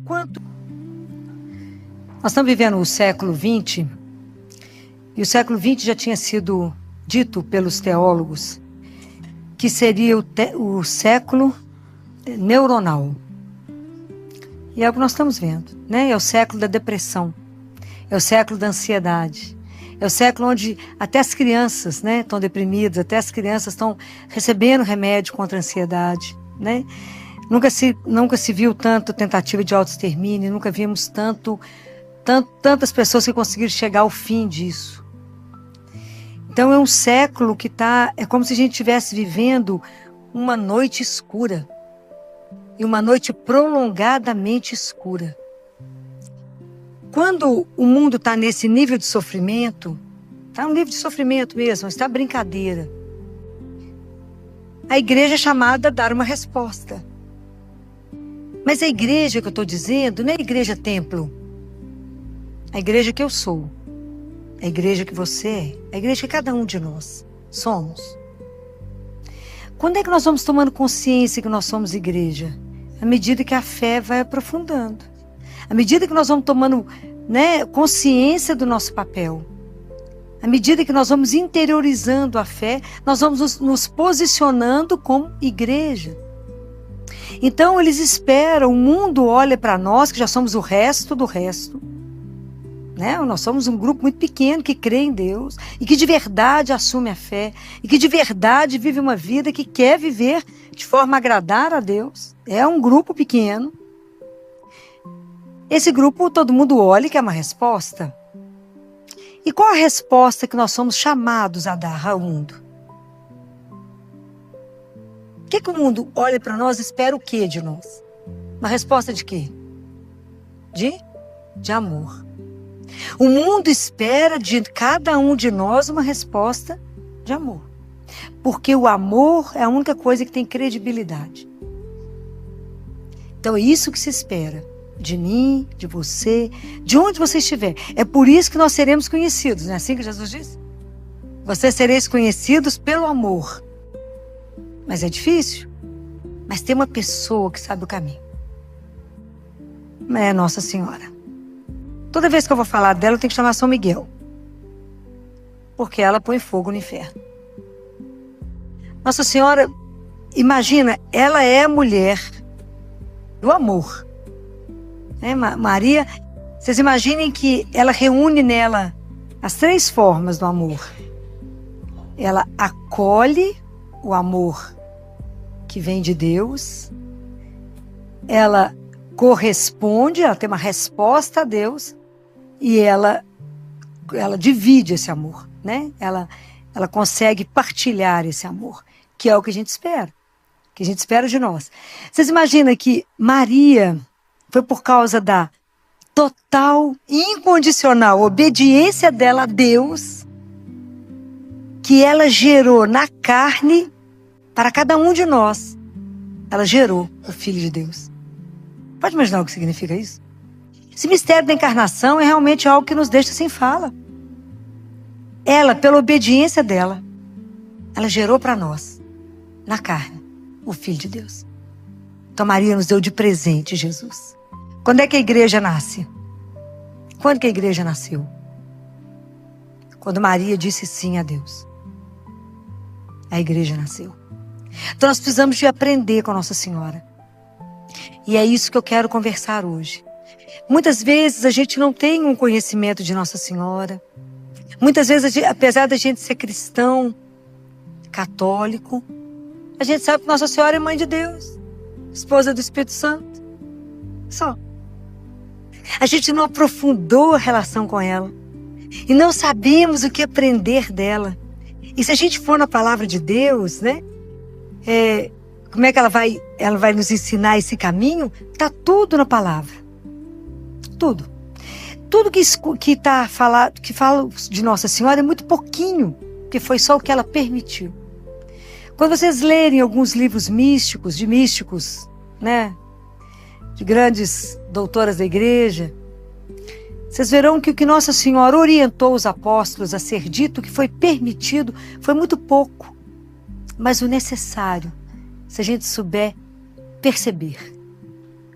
Quanto nós estamos vivendo o século XX, e o século XX já tinha sido dito pelos teólogos que seria o século neuronal. E é o que nós estamos vendo, né? É o século da depressão, é o século da ansiedade, é o século onde até as crianças, né, estão deprimidas, até as crianças estão recebendo remédio contra a ansiedade, né? Nunca se viu tanto tentativa de autoextermínio, nunca vimos tantas pessoas que conseguiram chegar ao fim disso. Então é um século que é como se a gente estivesse vivendo uma noite escura. E uma noite prolongadamente escura. Quando o mundo está nesse nível de sofrimento, está um nível de sofrimento mesmo, está brincadeira. A igreja é chamada a dar uma resposta. Mas a igreja que eu estou dizendo não é a igreja templo. A igreja que eu sou. A igreja que você é. A igreja que cada um de nós somos. Quando é que nós vamos tomando consciência que nós somos igreja? À medida que a fé vai aprofundando. À medida que nós vamos tomando, né, consciência do nosso papel. À medida que nós vamos interiorizando a fé, nós vamos nos posicionando como igreja. Então eles esperam, o mundo olha para nós, que já somos o resto do resto. Né? Nós somos um grupo muito pequeno que crê em Deus e que de verdade assume a fé e que de verdade vive uma vida que quer viver de forma a agradar a Deus. É um grupo pequeno. Esse grupo todo mundo olha e quer uma resposta. E qual a resposta que nós somos chamados a dar ao mundo? O que o mundo olha para nós e espera o quê de nós? Uma resposta de quê? De amor. O mundo espera de cada um de nós uma resposta de amor. Porque o amor é a única coisa que tem credibilidade. Então é isso que se espera. De mim, de você, de onde você estiver. É por isso que nós seremos conhecidos. Não é assim que Jesus disse? Vocês sereis conhecidos pelo amor. Mas é difícil. Mas tem uma pessoa que sabe o caminho. É Nossa Senhora. Toda vez que eu vou falar dela, eu tenho que chamar São Miguel. Porque ela põe fogo no inferno. Nossa Senhora, imagina, ela é a mulher do amor. Né? Maria, vocês imaginem que ela reúne nela as 3 formas do amor. Ela acolhe o amor que vem de Deus. Ela corresponde, ela tem uma resposta a Deus. E ela divide esse amor, né? Ela consegue partilhar esse amor, que é o que a gente espera. Que a gente espera de nós. Vocês imaginam que Maria foi por causa da total, incondicional obediência dela a Deus, que ela gerou na carne para cada um de nós. Ela gerou o Filho de Deus. Pode imaginar o que significa isso? Esse mistério da encarnação é realmente algo que nos deixa sem fala. Ela, pela obediência dela, ela gerou para nós, na carne, o Filho de Deus. Então Maria nos deu de presente Jesus. Quando é que a igreja nasce? Quando que a igreja nasceu? Quando Maria disse sim a Deus. A igreja nasceu. Então nós precisamos de aprender com Nossa Senhora. E é isso que eu quero conversar hoje. Muitas vezes a gente não tem um conhecimento de Nossa Senhora. Muitas vezes, apesar da gente ser cristão, católico, a gente sabe que Nossa Senhora é Mãe de Deus, esposa do Espírito Santo. Só. A gente não aprofundou a relação com ela. E não sabemos o que aprender dela. E se a gente for na palavra de Deus, né? Como é que ela vai nos ensinar esse caminho? Está tudo na palavra. Tudo. Tudo que fala de Nossa Senhora é muito pouquinho, porque foi só o que ela permitiu. Quando vocês lerem alguns livros místicos, né, de grandes doutoras da igreja, vocês verão que o que Nossa Senhora orientou os apóstolos a ser dito, que foi permitido, foi muito pouco, mas o necessário, se a gente souber perceber,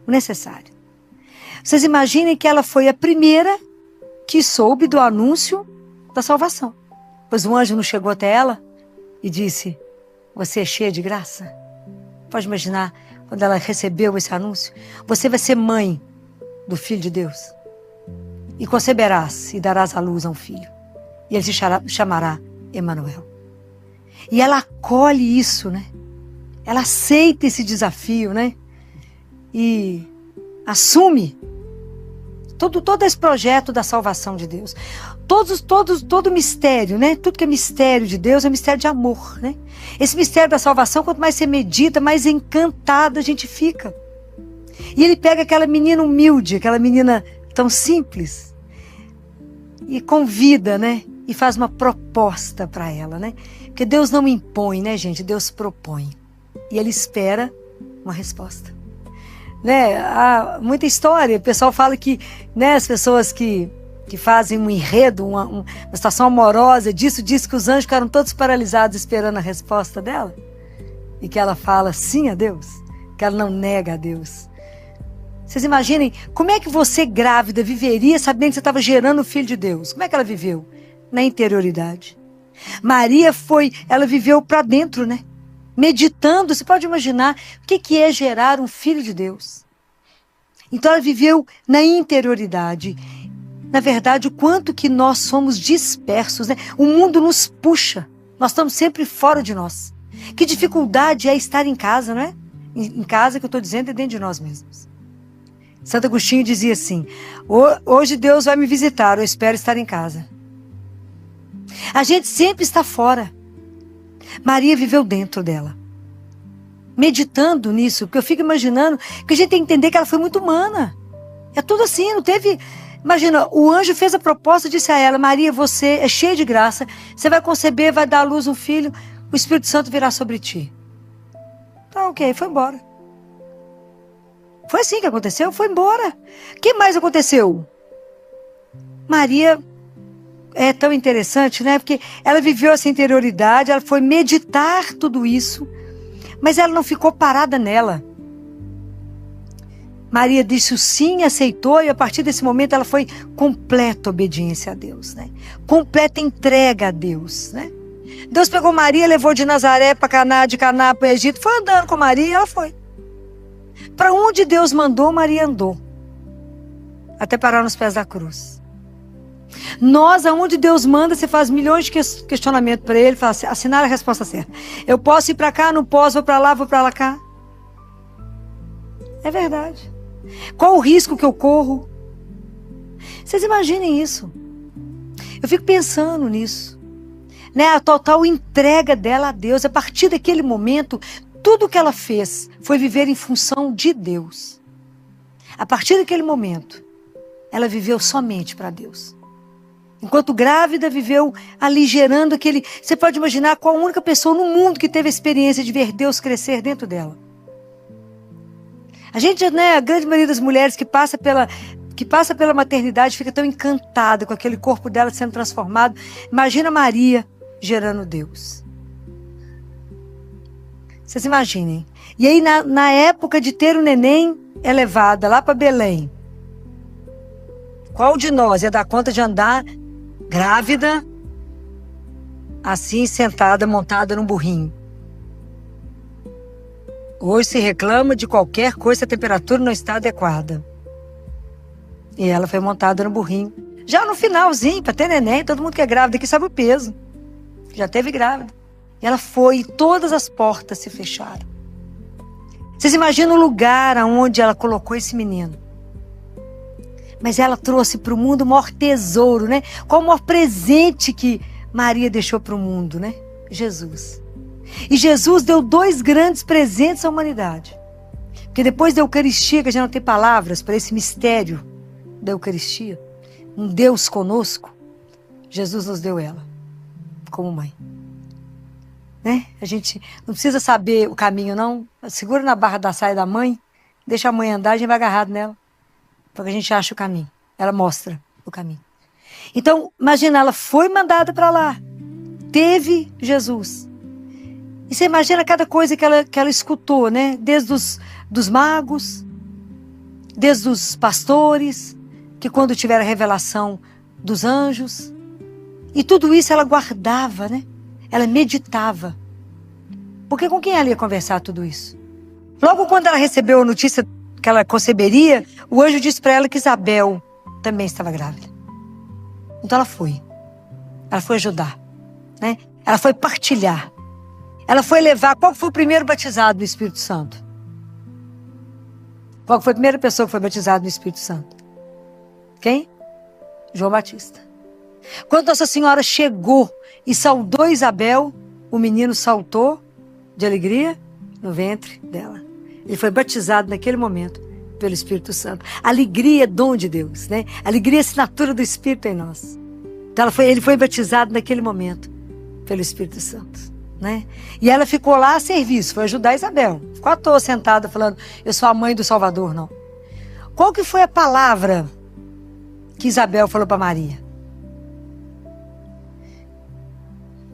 o necessário. Vocês imaginem que ela foi a primeira que soube do anúncio da salvação. Pois um anjo não chegou até ela e disse: você é cheia de graça? Pode imaginar quando ela recebeu esse anúncio? Você vai ser mãe do Filho de Deus. E conceberás e darás à luz a um filho. E ele se chamará Emanuel. E ela acolhe isso, né? Ela aceita esse desafio, né? E assume todo esse projeto da salvação de Deus. Todo mistério, né? Tudo que é mistério de Deus é mistério de amor, né? Esse mistério da salvação, quanto mais você medita, mais encantada a gente fica. E ele pega aquela menina humilde, aquela menina tão simples, e convida, né? E faz uma proposta para ela, né? Porque Deus não impõe, né, gente? Deus propõe. E ele espera uma resposta. Né? Há muita história. O pessoal fala que, né, as pessoas que fazem um enredo, uma situação amorosa, diz que os anjos ficaram todos paralisados esperando a resposta dela. E que ela fala sim a Deus. Que ela não nega a Deus. Vocês imaginem como é que você, grávida, viveria sabendo que você estava gerando o Filho de Deus? Como é que ela viveu? Na interioridade. Maria ela viveu para dentro, né? Meditando, você pode imaginar o que é gerar um Filho de Deus. Então ela viveu na interioridade. Na verdade, o quanto que nós somos dispersos, né? O mundo nos puxa. Nós estamos sempre fora de nós. Que dificuldade é estar em casa, não é? Em casa, que eu estou dizendo, é dentro de nós mesmos. Santo Agostinho dizia assim: hoje Deus vai me visitar, eu espero estar em casa. A gente sempre está fora. Maria viveu dentro dela. Meditando nisso, porque eu fico imaginando que a gente tem que entender que ela foi muito humana. É tudo assim, não teve... Imagina, o anjo fez a proposta e disse a ela: Maria, você é cheia de graça, você vai conceber, vai dar à luz um filho, o Espírito Santo virá sobre ti. Tá, ok, foi embora. Foi assim que aconteceu, foi embora. O que mais aconteceu? Maria é tão interessante, né? Porque ela viveu essa interioridade, ela foi meditar tudo isso, mas ela não ficou parada nela. Maria disse o sim, aceitou, e a partir desse momento ela foi completa obediência a Deus, né? Completa entrega a Deus, né? Deus pegou Maria, levou de Nazaré para Caná, de Caná para o Egito, foi andando com Maria e ela foi. Para onde Deus mandou, Maria andou. Até parar nos pés da cruz. Nós, aonde Deus manda, você faz milhões de questionamentos para ele, fala assim, assinar a resposta certa. Eu posso ir para cá, não posso, vou para lá cá. É verdade. Qual o risco que eu corro? Vocês imaginem isso. Eu fico pensando nisso. Né? A total entrega dela a Deus. A partir daquele momento, tudo que ela fez foi viver em função de Deus. A partir daquele momento, ela viveu somente para Deus. Enquanto grávida, viveu ali gerando aquele... Você pode imaginar qual a única pessoa no mundo que teve a experiência de ver Deus crescer dentro dela. A gente, né, a grande maioria das mulheres que passa pela maternidade fica tão encantada com aquele corpo dela sendo transformado. Imagina Maria gerando Deus. Vocês imaginem. E aí, na época de ter o neném, é levada lá para Belém. Qual de nós ia dar conta de andar grávida, assim, sentada, montada num burrinho? Hoje se reclama de qualquer coisa se a temperatura não está adequada. E ela foi montada no burrinho. Já no finalzinho, para ter neném, todo mundo que é grávida aqui sabe o peso. Já teve grávida. E ela foi e todas as portas se fecharam. Vocês imaginam o lugar aonde ela colocou esse menino? Mas ela trouxe para o mundo o maior tesouro, né? Qual o maior presente que Maria deixou para o mundo, né? Jesus. E Jesus deu 2 grandes presentes à humanidade. Porque depois da Eucaristia, que a gente não tem palavras para esse mistério da Eucaristia, um Deus conosco, Jesus nos deu ela, como mãe. Né? A gente não precisa saber o caminho, não. Segura na barra da saia da mãe, deixa a mãe andar, a gente vai agarrado nela. Porque a gente acha o caminho. Ela mostra o caminho. Então, imagina, ela foi mandada para lá. Teve Jesus. E você imagina cada coisa que ela escutou, né? Desde dos magos, desde os pastores, que quando tiveram a revelação dos anjos, e tudo isso ela guardava, né? Ela meditava. Porque com quem ela ia conversar tudo isso? Logo quando ela recebeu a notícia que ela conceberia, o anjo disse para ela que Isabel também estava grávida. Então ela foi. Ela foi ajudar, né? Ela foi partilhar. Ela foi levar. Qual foi o primeiro batizado do Espírito Santo? Qual foi a primeira pessoa que foi batizada no Espírito Santo? Quem? João Batista. Quando Nossa Senhora chegou e saudou Isabel, o menino saltou de alegria no ventre dela. Ele foi batizado naquele momento pelo Espírito Santo. Alegria é dom de Deus, né? Alegria é assinatura do Espírito em nós. Então ele foi batizado naquele momento pelo Espírito Santo, né? E ela ficou lá a serviço, foi ajudar Isabel. Ficou à toa sentada falando, eu sou a mãe do Salvador, não. Qual que foi a palavra que Isabel falou para Maria?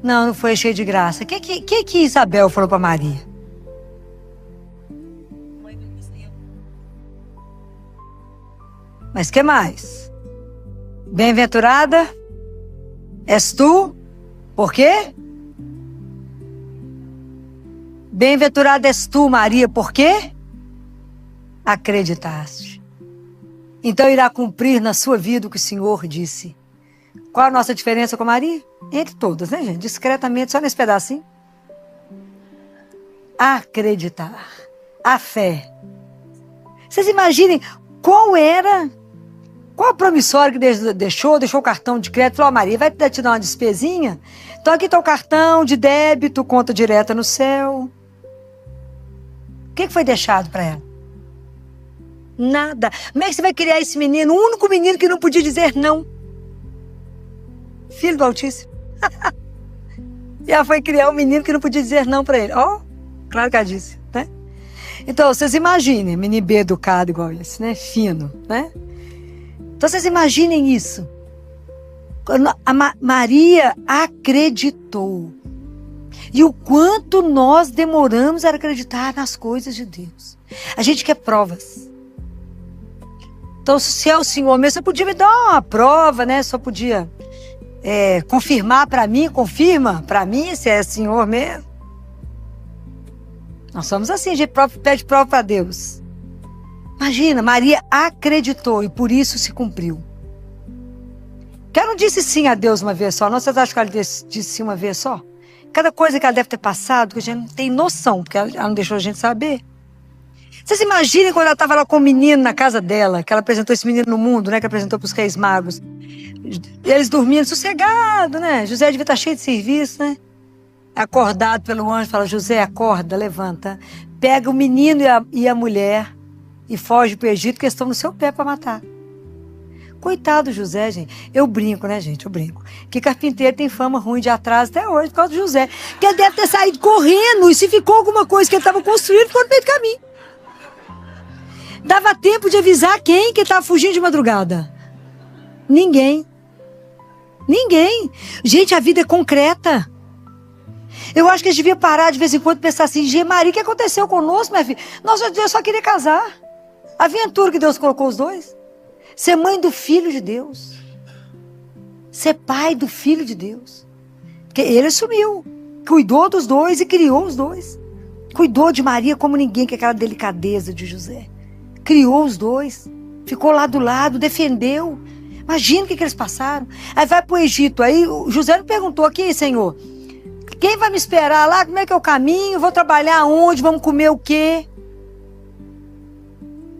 Não foi cheio de graça. O que Isabel falou para Maria? Mas que mais? Bem-aventurada és tu. Por quê? Bem-aventurada és tu, Maria, por quê? Acreditaste. Então irá cumprir na sua vida o que o Senhor disse. Qual a nossa diferença com Maria? Entre todas, né, gente? Discretamente, só nesse pedacinho. Acreditar. A fé. Vocês imaginem qual a promissória que Deus deixou o cartão de crédito, falou, Maria, vai te dar uma despesinha? Então aqui está o cartão de débito, conta direta no céu. O que foi deixado para ela? Nada. Como é que você vai criar esse menino, o único menino que não podia dizer não? Filho do Altíssimo. E ela foi criar um menino que não podia dizer não para ele. Claro que ela disse, né? Então, vocês imaginem, menino bem educado igual esse, né? Fino, né? Então, vocês imaginem isso. Maria acreditou. E o quanto nós demoramos a acreditar nas coisas de Deus. A gente quer provas. Então, se é o Senhor mesmo, você podia me dar uma prova, né? Só podia confirmar para mim, confirma para mim se é o Senhor mesmo. Nós somos assim, a gente pede prova para Deus. Imagina, Maria acreditou e por isso se cumpriu. Que ela não disse sim a Deus uma vez só, não? Vocês acham que ela disse sim uma vez só? Cada coisa que ela deve ter passado, que a gente não tem noção, porque ela não deixou a gente saber. Vocês imaginem quando ela estava lá com o menino na casa dela, que ela apresentou esse menino no mundo, né? Que apresentou para os reis magos. Eles dormindo sossegado, né? José devia estar cheio de serviço, né? Acordado pelo anjo, fala, José, acorda, levanta. Pega o menino e a mulher e foge para o Egito, que eles estão no seu pé para matar. Coitado do José, gente. Eu brinco, né, gente? Eu brinco. Que carpinteiro tem fama ruim de atraso até hoje por causa do José. Que ele deve ter saído correndo e se ficou alguma coisa que ele estava construindo, ficou no meio do caminho. Dava tempo de avisar quem que estava fugindo de madrugada? Ninguém. Ninguém. Gente, a vida é concreta. Eu acho que a gente devia parar de vez em quando e pensar assim, Maria, o que aconteceu conosco, minha filha? Nossa, Deus só queria casar. A aventura que Deus colocou os dois. Ser mãe do Filho de Deus. Ser pai do Filho de Deus. Porque ele assumiu. Cuidou dos dois e criou os dois. Cuidou de Maria como ninguém, com aquela delicadeza de José. Criou os dois. Ficou lá do lado, defendeu. Imagina o que eles passaram. Aí vai para o Egito. Aí o José não perguntou aqui, Senhor, quem vai me esperar lá? Como é que é o caminho? Vou trabalhar aonde? Vamos comer o quê?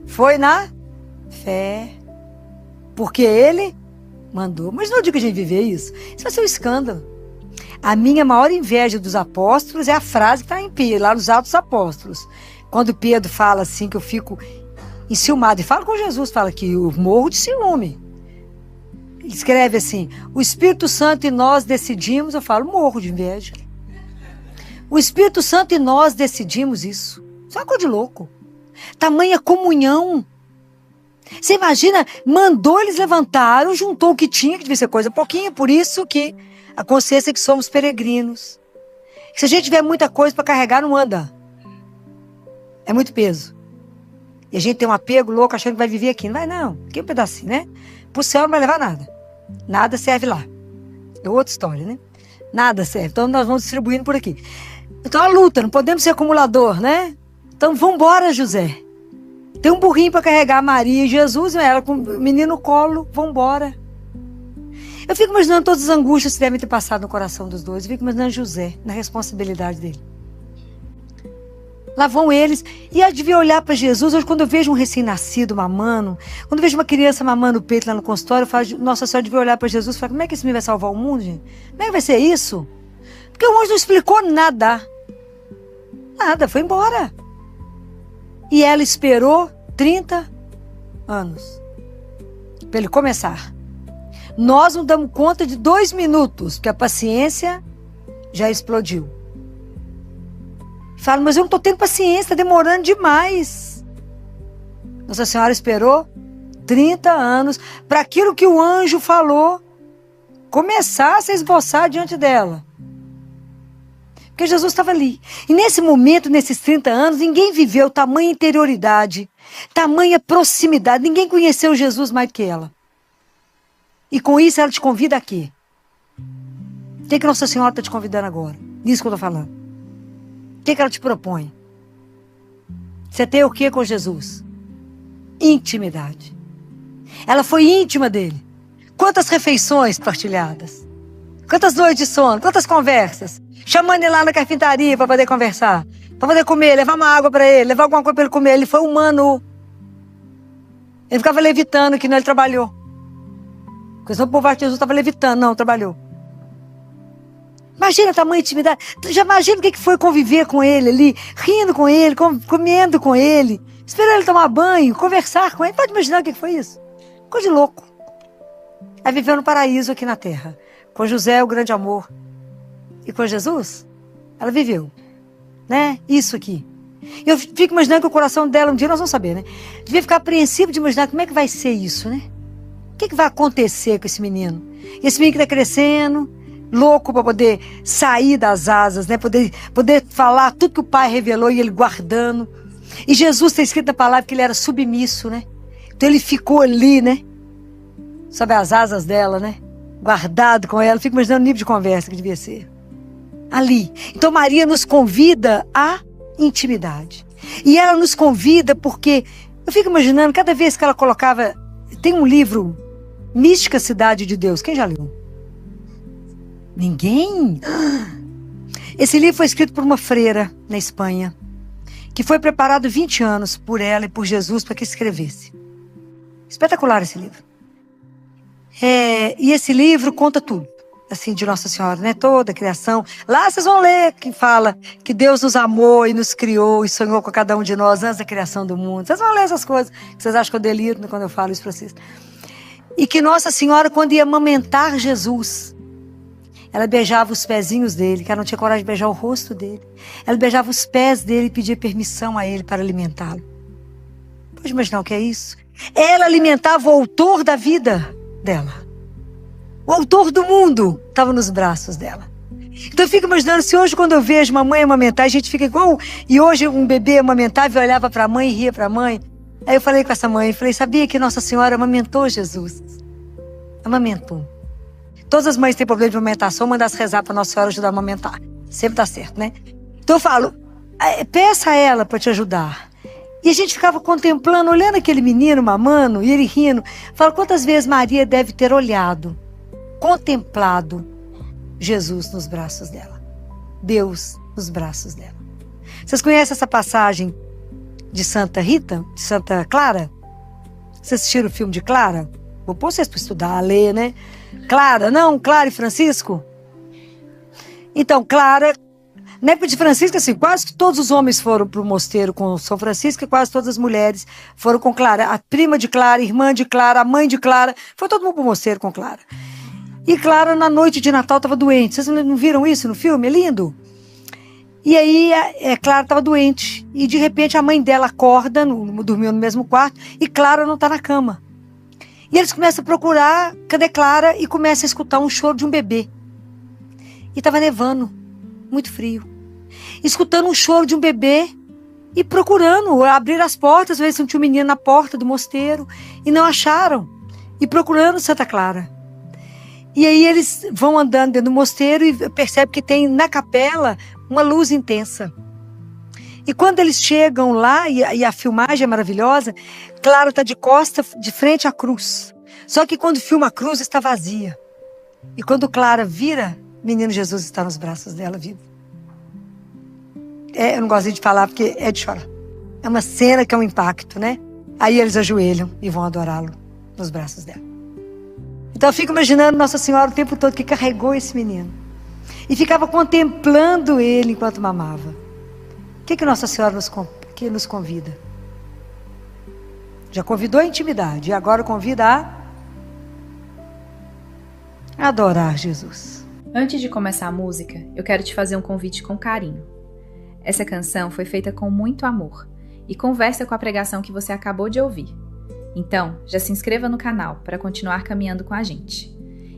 Foi na fé. Porque ele mandou. Mas não diga que a gente viver isso. Isso vai ser um escândalo. A minha maior inveja dos apóstolos é a frase que está em Pedro, lá nos Atos dos Apóstolos. Quando Pedro fala assim, que eu fico enciumado. E fala com Jesus, fala que eu morro de ciúme. Ele escreve assim, o Espírito Santo e nós decidimos, eu falo, morro de inveja. O Espírito Santo e nós decidimos isso. Isso é uma coisa de louco. Tamanha comunhão. Você imagina, mandou, eles levantaram, juntou o que tinha, que devia ser coisa pouquinha, por isso que a consciência é que somos peregrinos. Se a gente tiver muita coisa para carregar, não anda. É muito peso. E a gente tem um apego louco achando que vai viver aqui. Não vai não, aqui é um pedacinho, né? Pro céu não vai levar nada. Nada serve lá. É outra história, né? Nada serve. Então nós vamos distribuindo por aqui. Então a luta, não podemos ser acumulador, né? Então vambora, José. Tem um burrinho para carregar Maria e Jesus, ela com o menino no colo, vambora. Eu fico imaginando todas as angústias que devem ter passado no coração dos dois. Eu fico imaginando José, na responsabilidade dele. Lá vão eles. E eu devia olhar para Jesus. Hoje, quando eu vejo um recém-nascido mamando, quando eu vejo uma criança mamando o peito lá no consultório, eu falo, nossa senhora, devia olhar para Jesus e falar, como é que esse menino vai salvar o mundo, gente? Como é que vai ser isso? Porque o anjo não explicou nada. Nada, foi embora. E ela esperou 30 anos para ele começar. Nós não damos conta de 2 minutos, porque a paciência já explodiu. Fala, mas eu não estou tendo paciência, está demorando demais. Nossa Senhora esperou 30 anos para aquilo que o anjo falou começar a se esboçar diante dela. Porque Jesus estava ali. E nesse momento, nesses 30 anos, ninguém viveu tamanha interioridade, tamanha proximidade. Ninguém conheceu Jesus mais do que ela. E com isso ela te convida a quê? O que Nossa Senhora está te convidando agora? Nisso que eu estou falando. O que ela te propõe? Você tem o que com Jesus? Intimidade. Ela foi íntima dele. Quantas refeições partilhadas? Quantas noites de sono? Quantas conversas? Chamando ele lá na carpintaria para poder conversar. Para poder comer, levar uma água para ele, levar alguma coisa para ele comer. Ele foi humano. Ele ficava levitando, que não ele trabalhou. Porque senão o povo de Jesus estava levitando. Não, trabalhou. Imagina a tamanha intimidade. Já imagina o que foi conviver com ele ali, rindo com ele, comendo com ele, esperando ele tomar banho, conversar com ele. Pode imaginar o que foi isso? Coisa de louco. Aí viveu no paraíso aqui na terra. Com José, o grande amor. E com Jesus, ela viveu. Né? Isso aqui. E eu fico imaginando que o coração dela, um dia nós vamos saber, né? Devia ficar apreensivo de imaginar como é que vai ser isso, né? O que vai acontecer com esse menino? E esse menino que está crescendo, louco para poder sair das asas, né? Poder falar tudo que o pai revelou e ele guardando. E Jesus está escrito na palavra que ele era submisso, né? Então ele ficou ali, né? Sob as asas dela, né? Guardado com ela. Fico imaginando o nível de conversa que devia ser. Ali. Então Maria nos convida à intimidade. E ela nos convida porque eu fico imaginando, cada vez que ela colocava... Tem um livro, Mística Cidade de Deus. Quem já leu? Ninguém? Esse livro foi escrito por uma freira na Espanha, que foi preparado 20 anos por ela e por Jesus para que escrevesse. Espetacular esse livro. E esse livro conta tudo, assim, de Nossa Senhora, né? Toda a criação. Lá vocês vão ler que fala que Deus nos amou e nos criou e sonhou com cada um de nós antes da criação do mundo. Vocês vão ler essas coisas que vocês acham que eu deliro quando eu falo isso para vocês. E que Nossa Senhora, quando ia amamentar Jesus, ela beijava os pezinhos dele, que ela não tinha coragem de beijar o rosto dele. Ela beijava os pés dele e pedia permissão a ele para alimentá-lo. Pode imaginar o que é isso? Ela alimentava o autor da vida dela. O autor do mundo estava nos braços dela. Então eu fico imaginando, se hoje quando eu vejo uma mãe amamentar, a gente fica igual... E hoje um bebê amamentava e olhava para a mãe e ria para a mãe. Aí eu falei com essa mãe, falei, sabia que Nossa Senhora amamentou Jesus? Amamentou. Todas as mães têm problema de amamentação, manda-as rezar para Nossa Senhora ajudar a amamentar. Sempre dá certo, né? Então eu falo, peça a ela para te ajudar. E a gente ficava contemplando, olhando aquele menino mamando e ele rindo. Falo, quantas vezes Maria deve ter olhado, contemplado Jesus nos braços dela. Deus nos braços dela. Vocês conhecem essa passagem de Santa Rita, de Santa Clara? Vocês assistiram o filme de Clara? Vou pôr vocês para estudar, ler, né? Clara, não? Clara e Francisco? Então, Clara, na época de Francisco, assim, quase que todos os homens foram para o mosteiro com São Francisco e quase todas as mulheres foram com Clara. A prima de Clara, a irmã de Clara, a mãe de Clara, foi todo mundo para o mosteiro com Clara. E Clara, na noite de Natal, estava doente. Vocês não viram isso no filme? É lindo. E aí, Clara estava doente. E, de repente, a mãe dela acorda, dormiu no mesmo quarto, e Clara não está na cama. E eles começam a procurar, cadê Clara? E começam a escutar um choro de um bebê. E estava nevando, muito frio. Escutando um choro de um bebê, E procurando, abrir as portas, ver se não tinha um menino na porta do mosteiro. E não acharam. E procurando Santa Clara. E aí eles vão andando dentro do mosteiro e percebem que tem na capela uma luz intensa. E quando eles chegam lá, e a filmagem é maravilhosa, Clara está de costa, de frente à cruz. Só que quando filma a cruz, está vazia. E quando Clara vira, o menino Jesus está nos braços dela, vivo. Eu não gosto de falar porque é de chorar. É uma cena que é um impacto, né? Aí eles ajoelham e vão adorá-lo nos braços dela. Então eu fico imaginando Nossa Senhora o tempo todo que carregou esse menino. E ficava contemplando ele enquanto mamava. O que Nossa Senhora nos convida? Já convidou a intimidade e agora convida a adorar Jesus. Antes de começar a música, eu quero te fazer um convite com carinho. Essa canção foi feita com muito amor e conversa com a pregação que você acabou de ouvir. Então, já se inscreva no canal para continuar caminhando com a gente.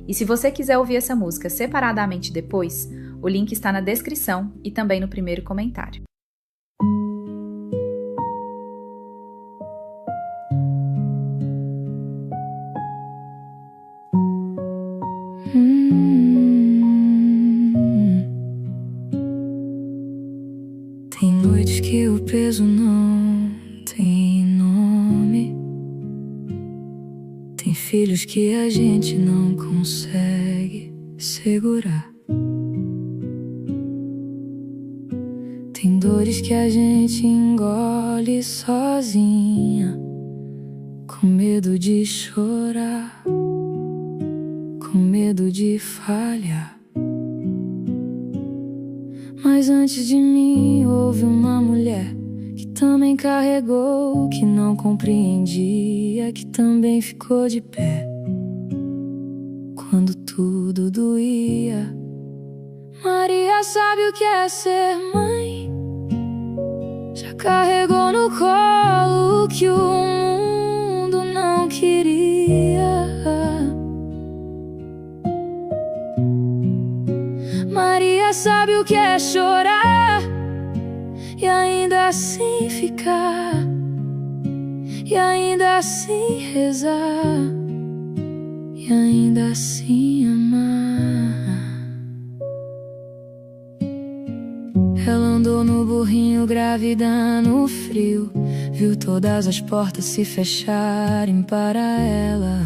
E se você quiser ouvir essa música separadamente depois, o link está na descrição e também no primeiro comentário. Tem noites que o peso não tem nome. Tem filhos que a gente não consegue segurar. Tem dores que a gente engole sozinha, com medo de chorar, com medo de falhar. Mas antes de mim houve uma mulher que também carregou, que não compreendia, que também ficou de pé quando tudo doía. Maria sabe o que é ser mãe, já carregou no colo o que o mundo não queria. Maria sabe o que é chorar e ainda assim ficar, e ainda assim rezar, e ainda assim amar. Ela andou no burrinho grávida no frio, viu todas as portas se fecharem para ela.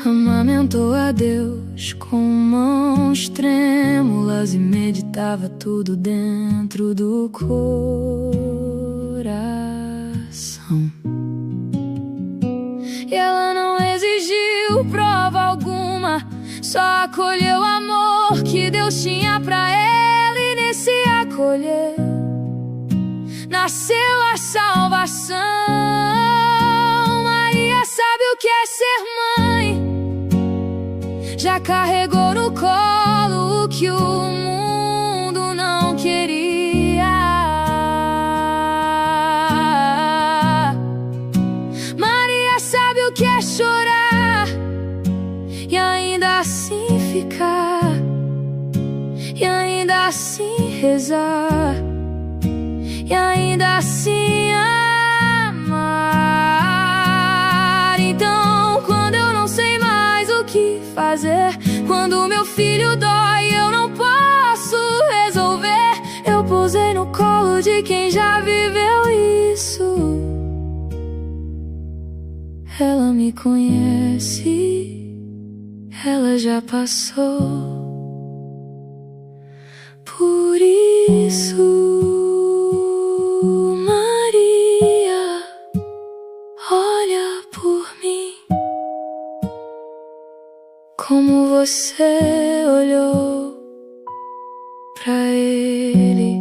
Amamentou a Deus com mãos trêmulas e meditava tudo dentro do coração. E ela não exigiu prova alguma, só acolheu o amor que Deus tinha pra ela. E nesse acolher nasceu a salvação. Maria sabe o que é ser mãe, já carregou no colo o que o mundo não queria. Maria sabe o que é chorar e ainda assim ficar, e ainda assim rezar, e ainda assim amar. Então, quando eu não sei mais o que fazer, quando meu filho dói eu não posso resolver, eu pousei no colo de quem já viveu isso. Ela me conhece, ela já passou por isso. Maria, olha por mim, como você olhou pra ele.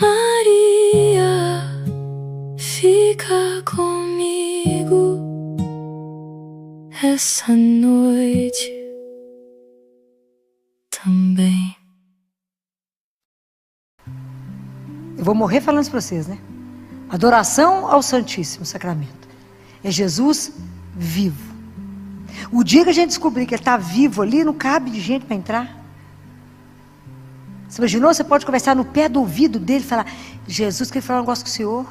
Maria, fica comigo essa noite também. Eu vou morrer falando isso para vocês, né? Adoração ao Santíssimo Sacramento. É Jesus vivo. O dia que a gente descobrir que ele está vivo ali, não cabe de gente para entrar. Você imaginou? Você pode conversar no pé do ouvido dele e falar: Jesus, quer falar um negócio com o senhor?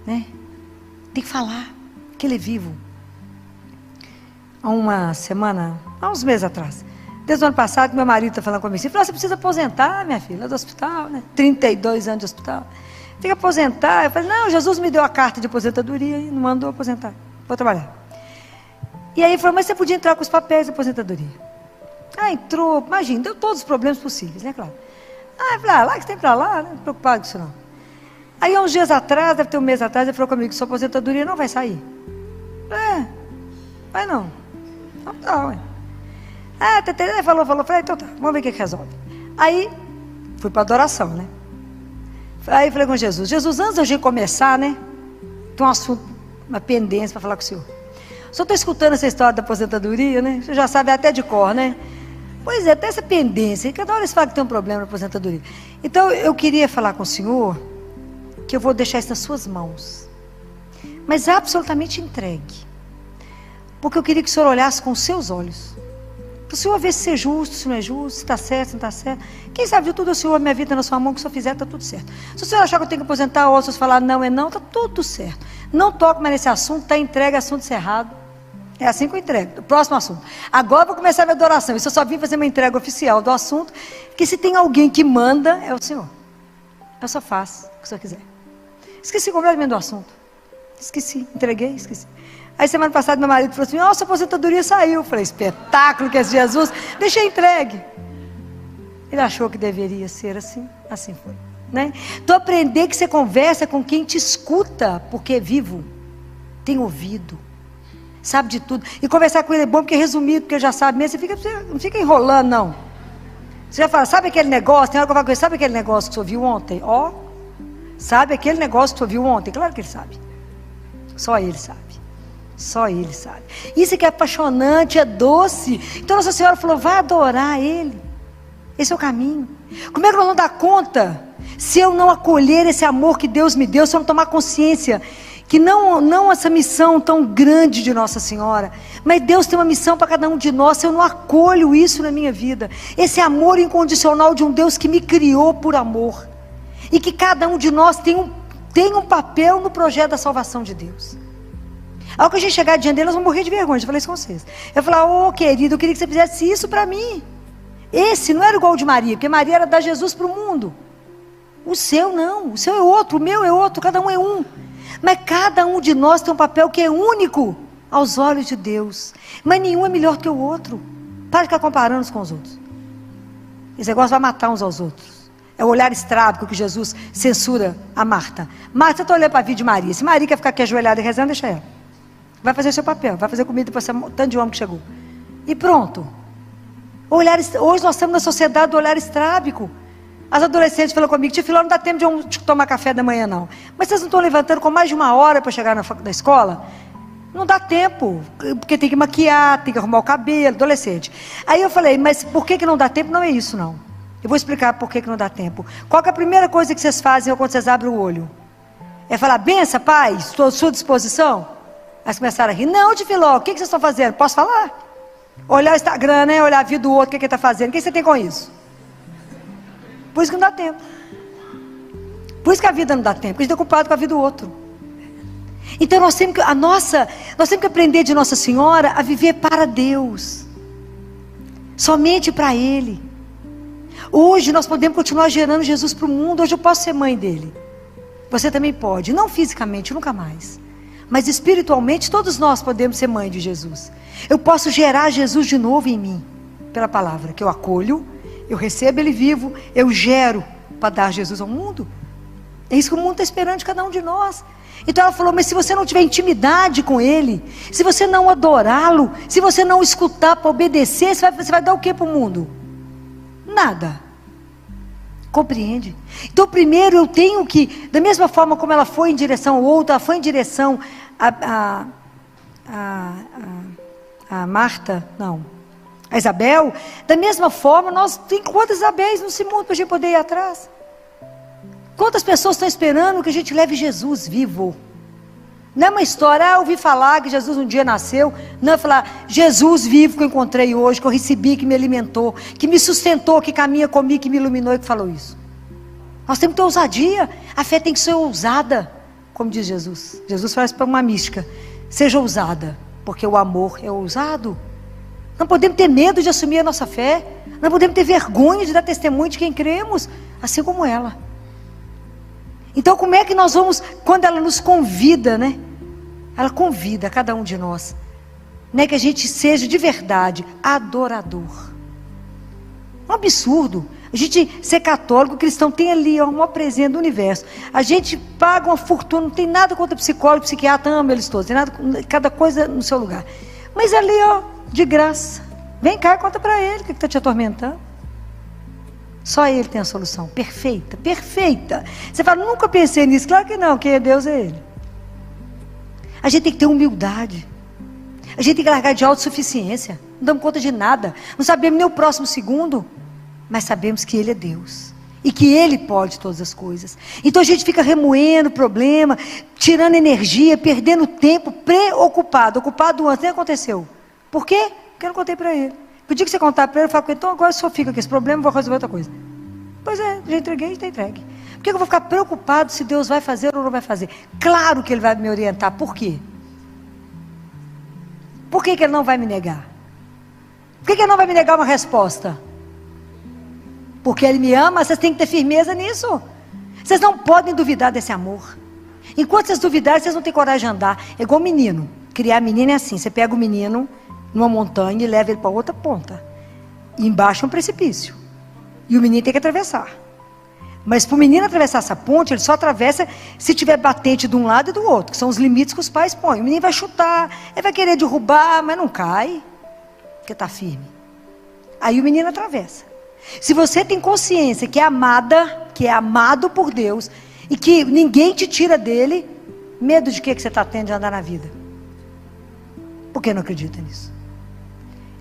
Né? Tem que falar que ele é vivo. Há uma semana, há uns meses atrás, desde o ano passado, meu marido está falando comigo assim: você precisa aposentar, minha filha, do hospital, né? 32 anos de hospital. Tem que aposentar. Eu falei: não, Jesus me deu a carta de aposentadoria e não mandou aposentar. Vou trabalhar. E aí ele falou: mas você podia entrar com os papéis de aposentadoria. Entrou, imagina, deu todos os problemas possíveis, né, claro. Eu falei: lá que você tem para lá, né? Não preocupado com isso não. Aí, uns dias atrás, deve ter um mês atrás, ele falou comigo que sua aposentadoria não vai sair. Vai não. Então tá, ué. Ele falou, falei: então tá, vamos ver o que resolve. Aí, fui para adoração, né? Aí falei com Jesus: Jesus, antes da gente começar, né? Tem um assunto, uma pendência para falar com o senhor. O senhor está escutando essa história da aposentadoria, né? Você já sabe até de cor, né? Pois é, tem essa pendência. Cada hora eles falam que tem um problema na aposentadoria. Então, eu queria falar com o senhor que eu vou deixar isso nas suas mãos. Mas absolutamente entregue. Porque eu queria que o senhor olhasse com os seus olhos. Para o senhor ver se é justo, se não é justo, se está certo, se não está certo. Quem sabe de tudo o senhor, minha vida na sua mão, que o senhor fizer, está tudo certo. Se o senhor achar que eu tenho que aposentar, ou se o senhor falar não é não, está tudo certo. Não toque mais nesse assunto, está entregue, assunto encerrado. É assim que eu entrego. O próximo assunto. Agora eu vou começar a minha adoração. Isso eu só vim fazer uma entrega oficial do assunto, que se tem alguém que manda, é o senhor. Eu só faço o que o senhor quiser. Esqueci completamente do assunto. Esqueci, entreguei, esqueci. Aí semana passada meu marido falou assim: nossa, a aposentadoria saiu. Eu falei: espetáculo que é esse Jesus. Deixei entregue. Ele achou que deveria ser assim. Assim foi, né? Então aprender que você conversa com quem te escuta, porque é vivo, tem ouvido, sabe de tudo. E conversar com ele é bom porque é resumido, porque já sabe mesmo. Você não fica enrolando, não. Você já fala: sabe aquele negócio? Tem hora que eu falo com ele: sabe aquele negócio que você ouviu ontem? Sabe aquele negócio que você ouviu ontem? Claro que ele sabe. Só ele sabe. Só ele sabe. Isso que é apaixonante, é doce. Então Nossa Senhora falou: vai adorar ele. Esse é o caminho. Como é que nós vamos dar conta se eu não acolher esse amor que Deus me deu, se eu não tomar consciência que não essa missão tão grande de Nossa Senhora, mas Deus tem uma missão para cada um de nós. Se eu não acolho isso na minha vida, esse amor incondicional de um Deus que me criou por amor, e que cada um de nós tem um papel no projeto da salvação de Deus. Ao que a gente chegar diante dele, nós vamos morrer de vergonha. Eu falei isso com vocês. Eu falei: querido, eu queria que você fizesse isso para mim. Esse não era igual o de Maria, porque Maria era dar Jesus para o mundo. O seu não, o seu é outro, o meu é outro, cada um é um. Mas cada um de nós tem um papel que é único aos olhos de Deus. Mas nenhum é melhor que o outro. Para de ficar comparando uns com os outros. Esse negócio vai matar uns aos outros. É o olhar estrábico que Jesus censura a Marta. Marta, você está olhando para a vida de Maria. Se Maria quer ficar aqui ajoelhada e rezando, deixa ela. Vai fazer o seu papel, vai fazer comida para esse tanto de homem que chegou. E pronto. Hoje nós estamos na sociedade do olhar estrábico. As adolescentes falam comigo: tia Filó, não dá tempo de tomar café da manhã não. Mas vocês não estão levantando com mais de 1 hora para chegar na escola? Não dá tempo, porque tem que maquiar, tem que arrumar o cabelo, adolescente. Aí eu falei: mas por que não dá tempo? Não é isso não. Eu vou explicar por que não dá tempo. Qual que é a primeira coisa que vocês fazem quando vocês abrem o olho? É falar: benção, pai, estou à sua disposição. Aí eles começaram a rir: não, tia Filó, o que vocês estão fazendo? Posso falar? Olhar o Instagram, né? Olhar a vida do outro, o que ele está fazendo. O que você tem com isso? Por isso que não dá tempo. Por isso que a vida não dá tempo, porque a gente está ocupado com a vida do outro. Então nós temos que aprender de Nossa Senhora a viver para Deus, somente para Ele. Hoje nós podemos continuar gerando Jesus para o mundo. Hoje eu posso ser mãe dele. Você também pode, não fisicamente, nunca mais, mas espiritualmente todos nós podemos ser mãe de Jesus. Eu posso gerar Jesus de novo em mim, pela palavra que eu acolho, eu recebo ele vivo, eu gero para dar Jesus ao mundo. É isso que o mundo está esperando de cada um de nós. Então ela falou: mas se você não tiver intimidade com ele, se você não adorá-lo, se você não escutar para obedecer, você vai dar o que para o mundo? Nada. Compreende? Então primeiro eu tenho que, da mesma forma como ela foi em direção ao outro, ela foi em direção a Marta, não, a Isabel. Da mesma forma, nós tem quantas Isabéis nesse mundo para a gente poder ir atrás? Quantas pessoas estão esperando que a gente leve Jesus vivo? Não é uma história, eu ouvi falar que Jesus um dia nasceu. Não é falar, Jesus vivo que eu encontrei hoje, que eu recebi, que me alimentou, que me sustentou, que caminha comigo, que me iluminou e que falou isso. Nós temos que ter ousadia. A fé tem que ser ousada, como diz Jesus. Jesus fala isso para uma mística. Seja ousada, porque o amor é ousado. Não podemos ter medo de assumir a nossa fé. Não podemos ter vergonha de dar testemunho de quem cremos, assim como ela. Então como é que nós vamos, quando ela nos convida, né? Ela convida cada um de nós, né? Que a gente seja de verdade adorador. É um absurdo. A gente ser católico, cristão, tem ali ó, uma presença do universo. A gente paga uma fortuna, não tem nada contra psicólogo, psiquiatra, ama eles todos. Tem nada, cada coisa no seu lugar. Mas ali, ó, de graça. Vem cá e conta para ele o que está te atormentando. Só ele tem a solução, perfeita, perfeita. Você fala, nunca pensei nisso. Claro que não, quem é Deus é Ele. A gente tem que ter humildade. A gente tem que largar de autossuficiência. Não damos conta de nada. Não sabemos nem o próximo segundo. Mas sabemos que Ele é Deus. E que Ele pode todas as coisas. Então a gente fica remoendo o problema, tirando energia, perdendo tempo, preocupado. Ocupado antes, nem aconteceu. Por quê? Porque eu não contei para Ele. Podia que você contar para ele, eu falo com ele, então agora só fica com esse problema, vou resolver outra coisa. Pois é, já entreguei, está entregue. Por que eu vou ficar preocupado se Deus vai fazer ou não vai fazer? Claro que Ele vai me orientar. Por quê? Por que que Ele não vai me negar? Por que que Ele não vai me negar uma resposta? Porque Ele me ama, vocês têm que ter firmeza nisso. Vocês não podem duvidar desse amor. Enquanto vocês duvidarem, vocês não têm coragem de andar. É igual menino. Criar menino é assim, você pega o menino numa montanha e leva ele para outra ponta. E embaixo é um precipício. E o menino tem que atravessar. Mas para o menino atravessar essa ponte, ele só atravessa se tiver batente de um lado e do outro, que são os limites que os pais põem. O menino vai chutar, ele vai querer derrubar, mas não cai, porque está firme. Aí o menino atravessa. Se você tem consciência que é amada, que é amado por Deus, e que ninguém te tira dele, medo de que você está tendo de andar na vida? Por que não acredita nisso?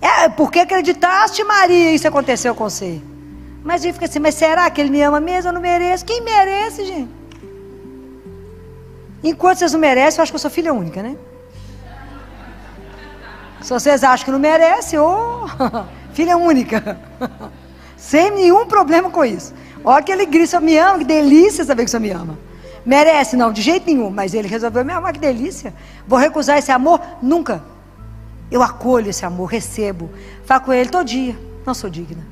É, porque acreditaste, Maria, isso aconteceu com você. Mas a gente fica assim, mas será que Ele me ama mesmo? Eu não mereço. Quem merece, gente? Enquanto vocês não merecem, eu acho que eu sou filha única, né? Se vocês acham que não merece, filha única. Sem nenhum problema com isso. Olha que ele grita, me ama, que delícia saber que você me ama. Merece? Não, de jeito nenhum. Mas ele resolveu me amar, que delícia. Vou recusar esse amor? Nunca. Eu acolho esse amor, recebo. Falo com ele todo dia. Não sou digna.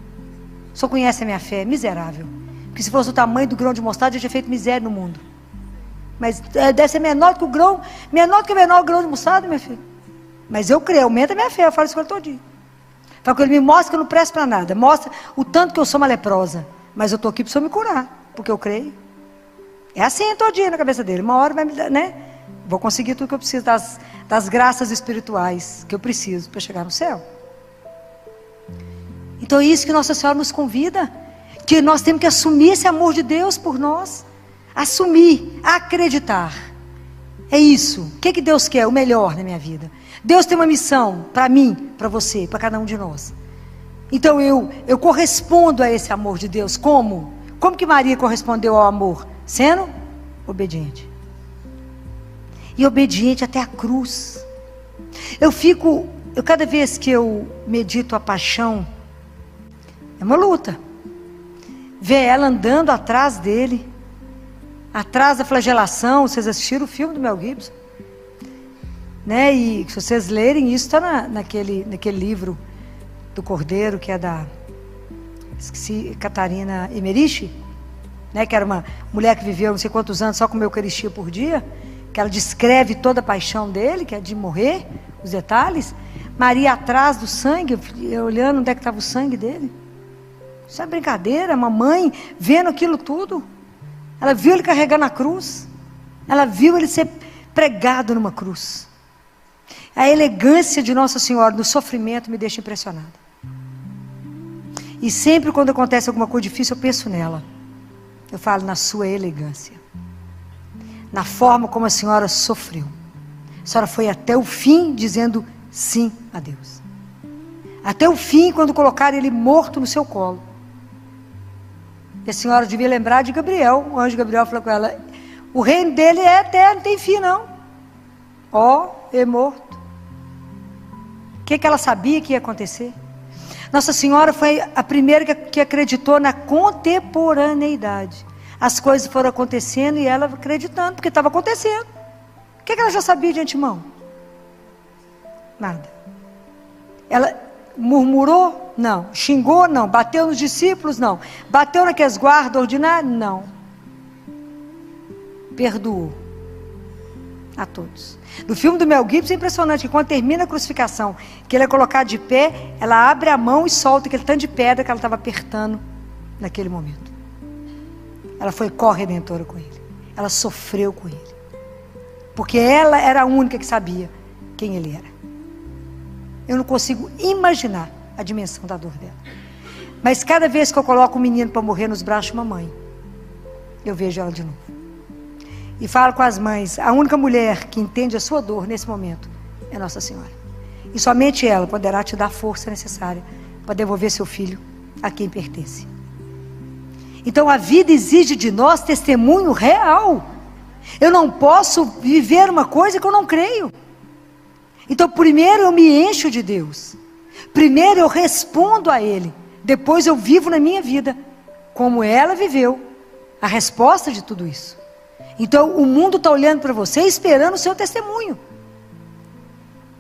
Só conhece a minha fé, miserável. Porque se fosse o tamanho do grão de mostarda, eu tinha feito miséria no mundo. Mas deve ser menor que o grão, menor que o menor grão de mostarda, minha filha. Mas eu creio, aumenta a minha fé, eu falo isso com ele todo dia. Falo com ele, me mostra que eu não presto para nada. Mostra o tanto que eu sou uma leprosa. Mas eu estou aqui para o Senhor me curar, porque eu creio. É assim todo dia na cabeça dele. Uma hora vai me dar, né? Vou conseguir tudo que eu preciso das graças espirituais que eu preciso para chegar no céu. Então é isso que Nossa Senhora nos convida, que nós temos que assumir esse amor de Deus por nós, assumir, acreditar. É isso. O que Deus quer? O melhor na minha vida. Deus tem uma missão para mim, para você, para cada um de nós. Então eu correspondo a esse amor de Deus. Como? Como que Maria correspondeu ao amor? Sendo obediente. E obediente até a cruz. Eu cada vez que eu medito a paixão, é uma luta. Ver ela andando atrás dele, atrás da flagelação. Vocês assistiram o filme do Mel Gibson? Né? E se vocês lerem, isso está naquele livro do Cordeiro, que é da Catarina Emmerich, né? Que era uma mulher que viveu não sei quantos anos só com Eucaristia por dia, que ela descreve toda a paixão dele, que é de morrer, os detalhes. Maria atrás do sangue, olhando onde é que estava o sangue dele. Isso é brincadeira, mamãe vendo aquilo tudo. Ela viu ele carregando a cruz. Ela viu ele ser pregado numa cruz. A elegância de Nossa Senhora no sofrimento me deixa impressionada. E sempre quando acontece alguma coisa difícil, eu penso nela. Eu falo na sua elegância. Na forma como a senhora sofreu. A senhora foi até o fim dizendo sim a Deus. Até o fim, quando colocaram ele morto no seu colo. E a senhora devia lembrar de Gabriel. O anjo Gabriel falou com ela, o reino dele é eterno, não tem fim não. é morto. O que ela sabia que ia acontecer? Nossa Senhora foi a primeira que acreditou na contemporaneidade. As coisas foram acontecendo e ela acreditando, porque estava acontecendo. O que ela já sabia de antemão? Nada. Ela murmurou? Não. Xingou? Não. Bateu nos discípulos? Não. Bateu naqueles guardas ordinários? Não. Perdoou a todos. No filme do Mel Gibson é impressionante que quando termina a crucificação, que ele é colocado de pé, ela abre a mão e solta aquele tanto de pedra que ela estava apertando naquele momento. Ela foi corredentora com ele. Ela sofreu com ele. Porque ela era a única que sabia quem ele era. Eu não consigo imaginar a dimensão da dor dela. Mas cada vez que eu coloco um menino para morrer nos braços de mamãe, eu vejo ela de novo. E falo com as mães, a única mulher que entende a sua dor nesse momento é Nossa Senhora. E somente ela poderá te dar a força necessária para devolver seu filho a quem pertence. Então a vida exige de nós testemunho real. Eu não posso viver uma coisa que eu não creio. Então primeiro eu me encho de Deus. Primeiro eu respondo a Ele. Depois eu vivo na minha vida como ela viveu a resposta de tudo isso. Então o mundo está olhando para você esperando o seu testemunho.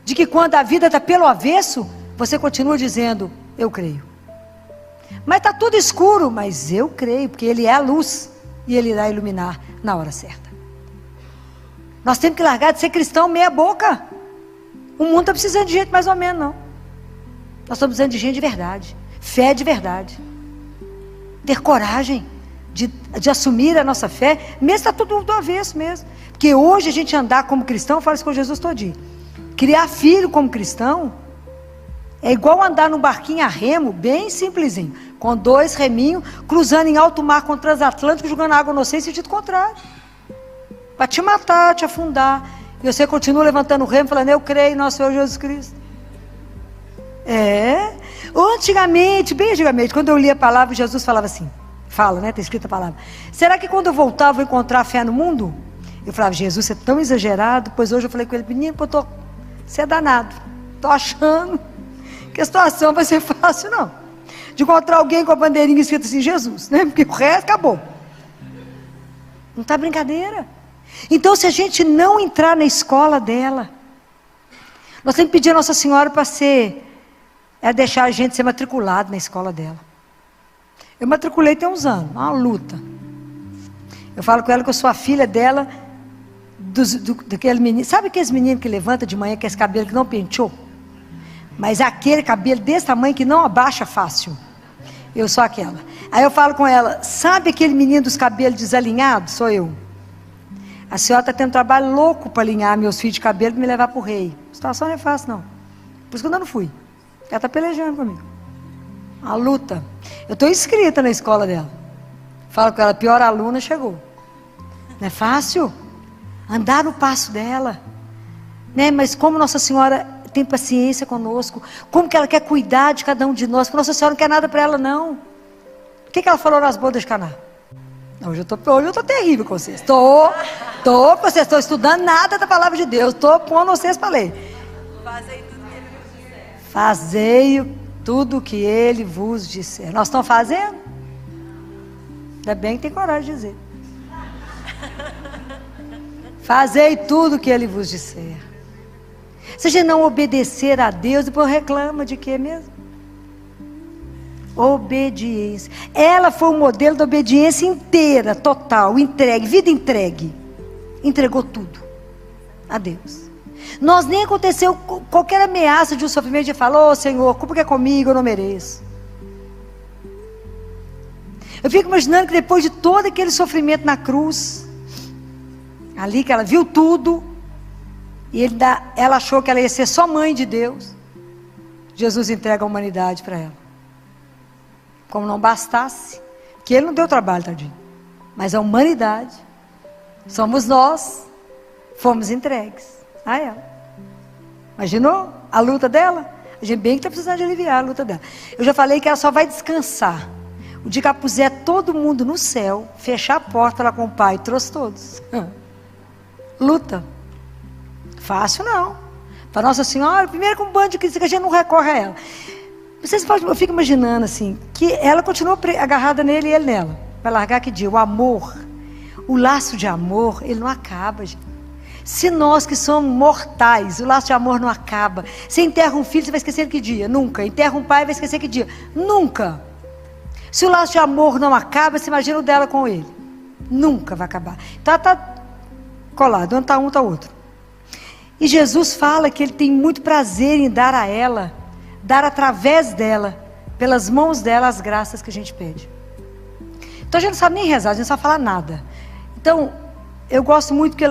De que quando a vida está pelo avesso, você continua dizendo, eu creio. Mas está tudo escuro, mas eu creio, porque Ele é a luz. E Ele irá iluminar na hora certa. Nós temos que largar de ser cristão meia boca. O mundo está precisando de gente mais ou menos, não. Nós estamos precisando de gente de verdade. Fé de verdade. Ter coragem de assumir a nossa fé, mesmo está tudo do avesso mesmo. Porque hoje a gente andar como cristão, eu falo isso com Jesus todo dia. Criar filho como cristão é igual andar num barquinho a remo, bem simplesinho, com 2 reminhos, cruzando em alto mar com o transatlântico, jogando água no oceano em sentido contrário. Para te matar, te afundar. E você continua levantando o remo, falando, eu creio em nosso Senhor Jesus Cristo. Antigamente, bem antigamente, quando eu li a palavra, Jesus falava assim, fala, né, está escrita a palavra, será que quando eu voltar eu vou encontrar fé no mundo? Eu falava, Jesus, você é tão exagerado. Pois hoje eu falei com ele, menino, você é danado, estou achando que a situação vai ser fácil, não, de encontrar alguém com a bandeirinha escrita assim, Jesus, né, porque o resto acabou, não está brincadeira. Então se a gente não entrar na escola dela, nós temos que pedir a Nossa Senhora para deixar a gente ser matriculado na escola dela. Eu matriculei tem uns anos, uma luta. Eu falo com ela que eu sou a filha dela, daquele menino. Sabe aqueles meninos que levanta de manhã com esse cabelo que não penteou? Mas aquele cabelo desse tamanho que não abaixa fácil. Eu sou aquela. Aí eu falo com ela, sabe aquele menino dos cabelos desalinhados? Sou eu. A senhora está tendo um trabalho louco para alinhar meus fios de cabelo e me levar para o rei. A situação não é fácil, não. Por isso que eu não fui. Ela está pelejando comigo. A luta. Eu estou inscrita na escola dela. Falo com ela, a pior aluna chegou. Não é fácil? Andar no passo dela. Né? Mas como Nossa Senhora tem paciência conosco. Como que ela quer cuidar de cada um de nós. Porque Nossa Senhora não quer nada para ela, não. O que ela falou nas bodas de Caná? Hoje eu estou terrível com vocês. Estou estudando nada da palavra de Deus. Estou pondo vocês para ler. Fazei tudo que Ele vos disser. Nós estamos fazendo? Ainda bem que tem coragem de dizer. Fazei tudo que Ele vos disser. Se a gente não obedecer a Deus, depois reclama de quê mesmo? Obediência. Ela foi o modelo da obediência inteira, total, entregue, vida entregue. Entregou tudo a Deus. Nós nem aconteceu qualquer ameaça de um sofrimento, de falar, Senhor, culpa que é comigo, eu não mereço. Eu fico imaginando que depois de todo aquele sofrimento na cruz, ali que ela viu tudo, e ela achou que ela ia ser só mãe de Deus, Jesus entrega a humanidade para ela. Como não bastasse, que Ele não deu trabalho, tadinho, mas a humanidade, somos nós, fomos entregues a ela. Imaginou a luta dela? A gente bem que está precisando de aliviar a luta dela. Eu já falei que ela só vai descansar o dia que ela puser todo mundo no céu, fechar a porta lá com o pai, trouxe todos. Luta. Fácil não. Para Nossa Senhora, primeiro com um bando de crise que a gente não recorre a ela. Vocês podem, eu fico imaginando assim, que ela continua agarrada nele e ele nela. Vai largar que dia? O amor, o laço de amor, ele não acaba, gente. Se nós que somos mortais, o laço de amor não acaba. Você enterra um filho, você vai esquecer que dia? Nunca. Enterra um pai, vai esquecer que dia? Nunca. Se o laço de amor não acaba, você imagina o dela com ele. Nunca vai acabar. Então ela está colada, onde está um, está outro. E Jesus fala que ele tem muito prazer em dar a ela, dar através dela, pelas mãos dela, as graças que a gente pede. Então a gente não sabe nem rezar, a gente não sabe falar nada. Então, eu gosto muito que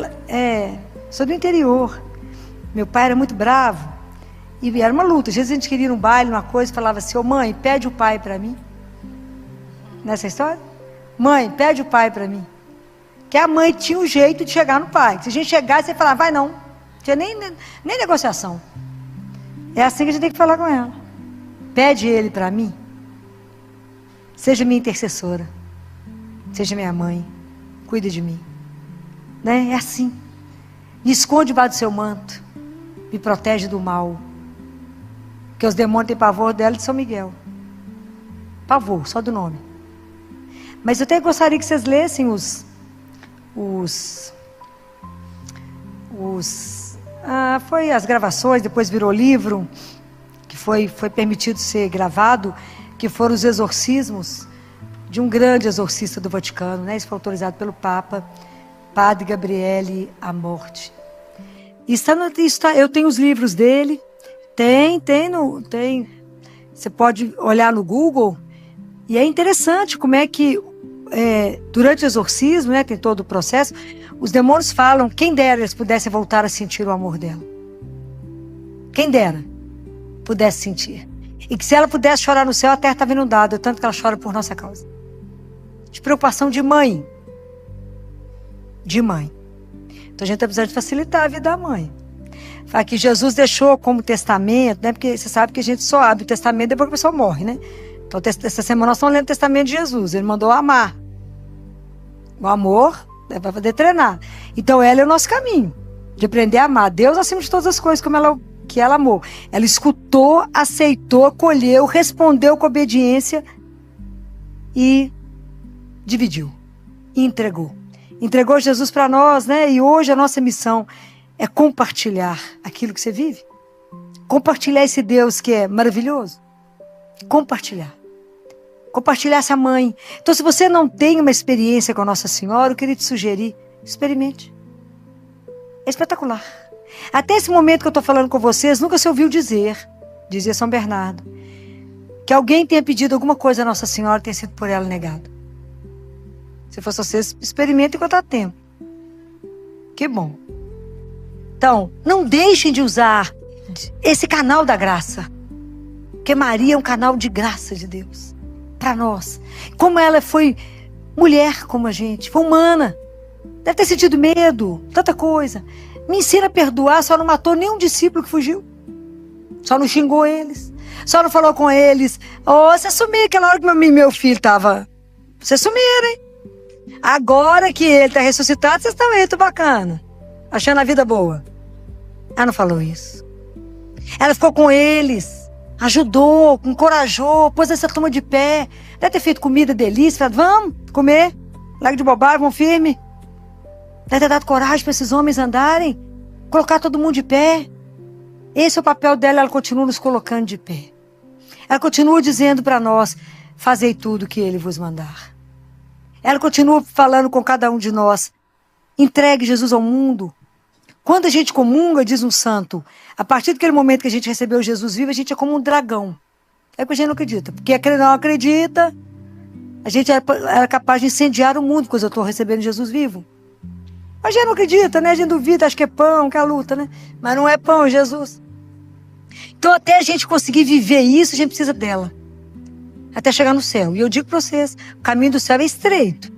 sou do interior. Meu pai era muito bravo. E era uma luta. Às vezes a gente queria ir num baile, uma coisa, falava assim: ô mãe, pede o pai para mim. Nessa história? Mãe, pede o pai para mim. Que a mãe tinha um jeito de chegar no pai. Se a gente chegasse, você falava, vai não. Não tinha nem negociação. É assim que a gente tem que falar com ela. Pede ele para mim. Seja minha intercessora. Seja minha mãe. Cuide de mim. Né? É assim. Me esconde debaixo do seu manto. Me protege do mal. Porque os demônios têm pavor dela de São Miguel. Pavor, só do nome. Mas eu até gostaria que vocês lessem foi as gravações, depois virou livro, que foi permitido ser gravado, que foram os exorcismos de um grande exorcista do Vaticano, né? Isso foi autorizado pelo Papa, Padre Gabriele Amorti. Eu tenho os livros dele, tem. Você pode olhar no Google, e é interessante como é que durante o exorcismo, né, tem todo o processo, os demônios falam, quem dera eles pudessem voltar a sentir o amor dela. Quem dera pudesse sentir. E que se ela pudesse chorar no céu, a terra estava inundada, tanto que ela chora por nossa causa. De preocupação de mãe. De mãe. Então a gente está precisando de facilitar a vida da mãe. Fala que Jesus deixou como testamento, né? Porque você sabe que a gente só abre o testamento depois que a pessoa morre, né? Então essa semana nós estamos lendo o testamento de Jesus. Ele mandou amar. O amor é para poder treinar. Então ela é o nosso caminho. De aprender a amar Deus acima de todas as coisas, como que ela amou. Ela escutou, aceitou, acolheu, respondeu com obediência e dividiu. E entregou. Entregou Jesus para nós, né? E hoje a nossa missão é compartilhar aquilo que você vive. Compartilhar esse Deus que é maravilhoso. Compartilhar. Compartilhar essa mãe. Então, se você não tem uma experiência com a Nossa Senhora, eu queria te sugerir, experimente. É espetacular. Até esse momento que eu estou falando com vocês, nunca se ouviu dizer, dizia São Bernardo, que alguém tenha pedido alguma coisa a Nossa Senhora e tenha sido por ela negado. Se fosse vocês, experimentem enquanto há tempo. Que bom. Então, não deixem de usar esse canal da graça. Porque Maria é um canal de graça de Deus. Para nós. Como ela foi mulher como a gente. Foi humana. Deve ter sentido medo. Tanta coisa. Me ensina a perdoar. Só não matou nenhum discípulo que fugiu. Só não xingou eles. Só não falou com eles. Oh, você sumiu aquela hora que meu filho estava. Vocês sumiram, hein? Agora que ele está ressuscitado, vocês estão aí, tudo bacana. Achando a vida boa. Ela não falou isso. Ela ficou com eles. Ajudou, encorajou, pôs essa turma de pé. Deve ter feito comida delícia. Falou, vamos comer. Larga de bobagem, vamos firme. Deve ter dado coragem para esses homens andarem. Colocar todo mundo de pé. Esse é o papel dela, ela continua nos colocando de pé. Ela continua dizendo para nós, fazei tudo que ele vos mandar. Ela continua falando com cada um de nós, entregue Jesus ao mundo. Quando a gente comunga, diz um santo, a partir daquele momento que a gente recebeu Jesus vivo, a gente é como um dragão. É porque a gente não acredita. Porque não acredita, a gente era capaz de incendiar o mundo quando eu estou recebendo Jesus vivo. Mas a gente não acredita, né? A gente duvida, acha que é pão, que é a luta, né? Mas não é pão, é Jesus. Então até a gente conseguir viver isso, a gente precisa dela. Até chegar no céu. E eu digo para vocês, o caminho do céu é estreito.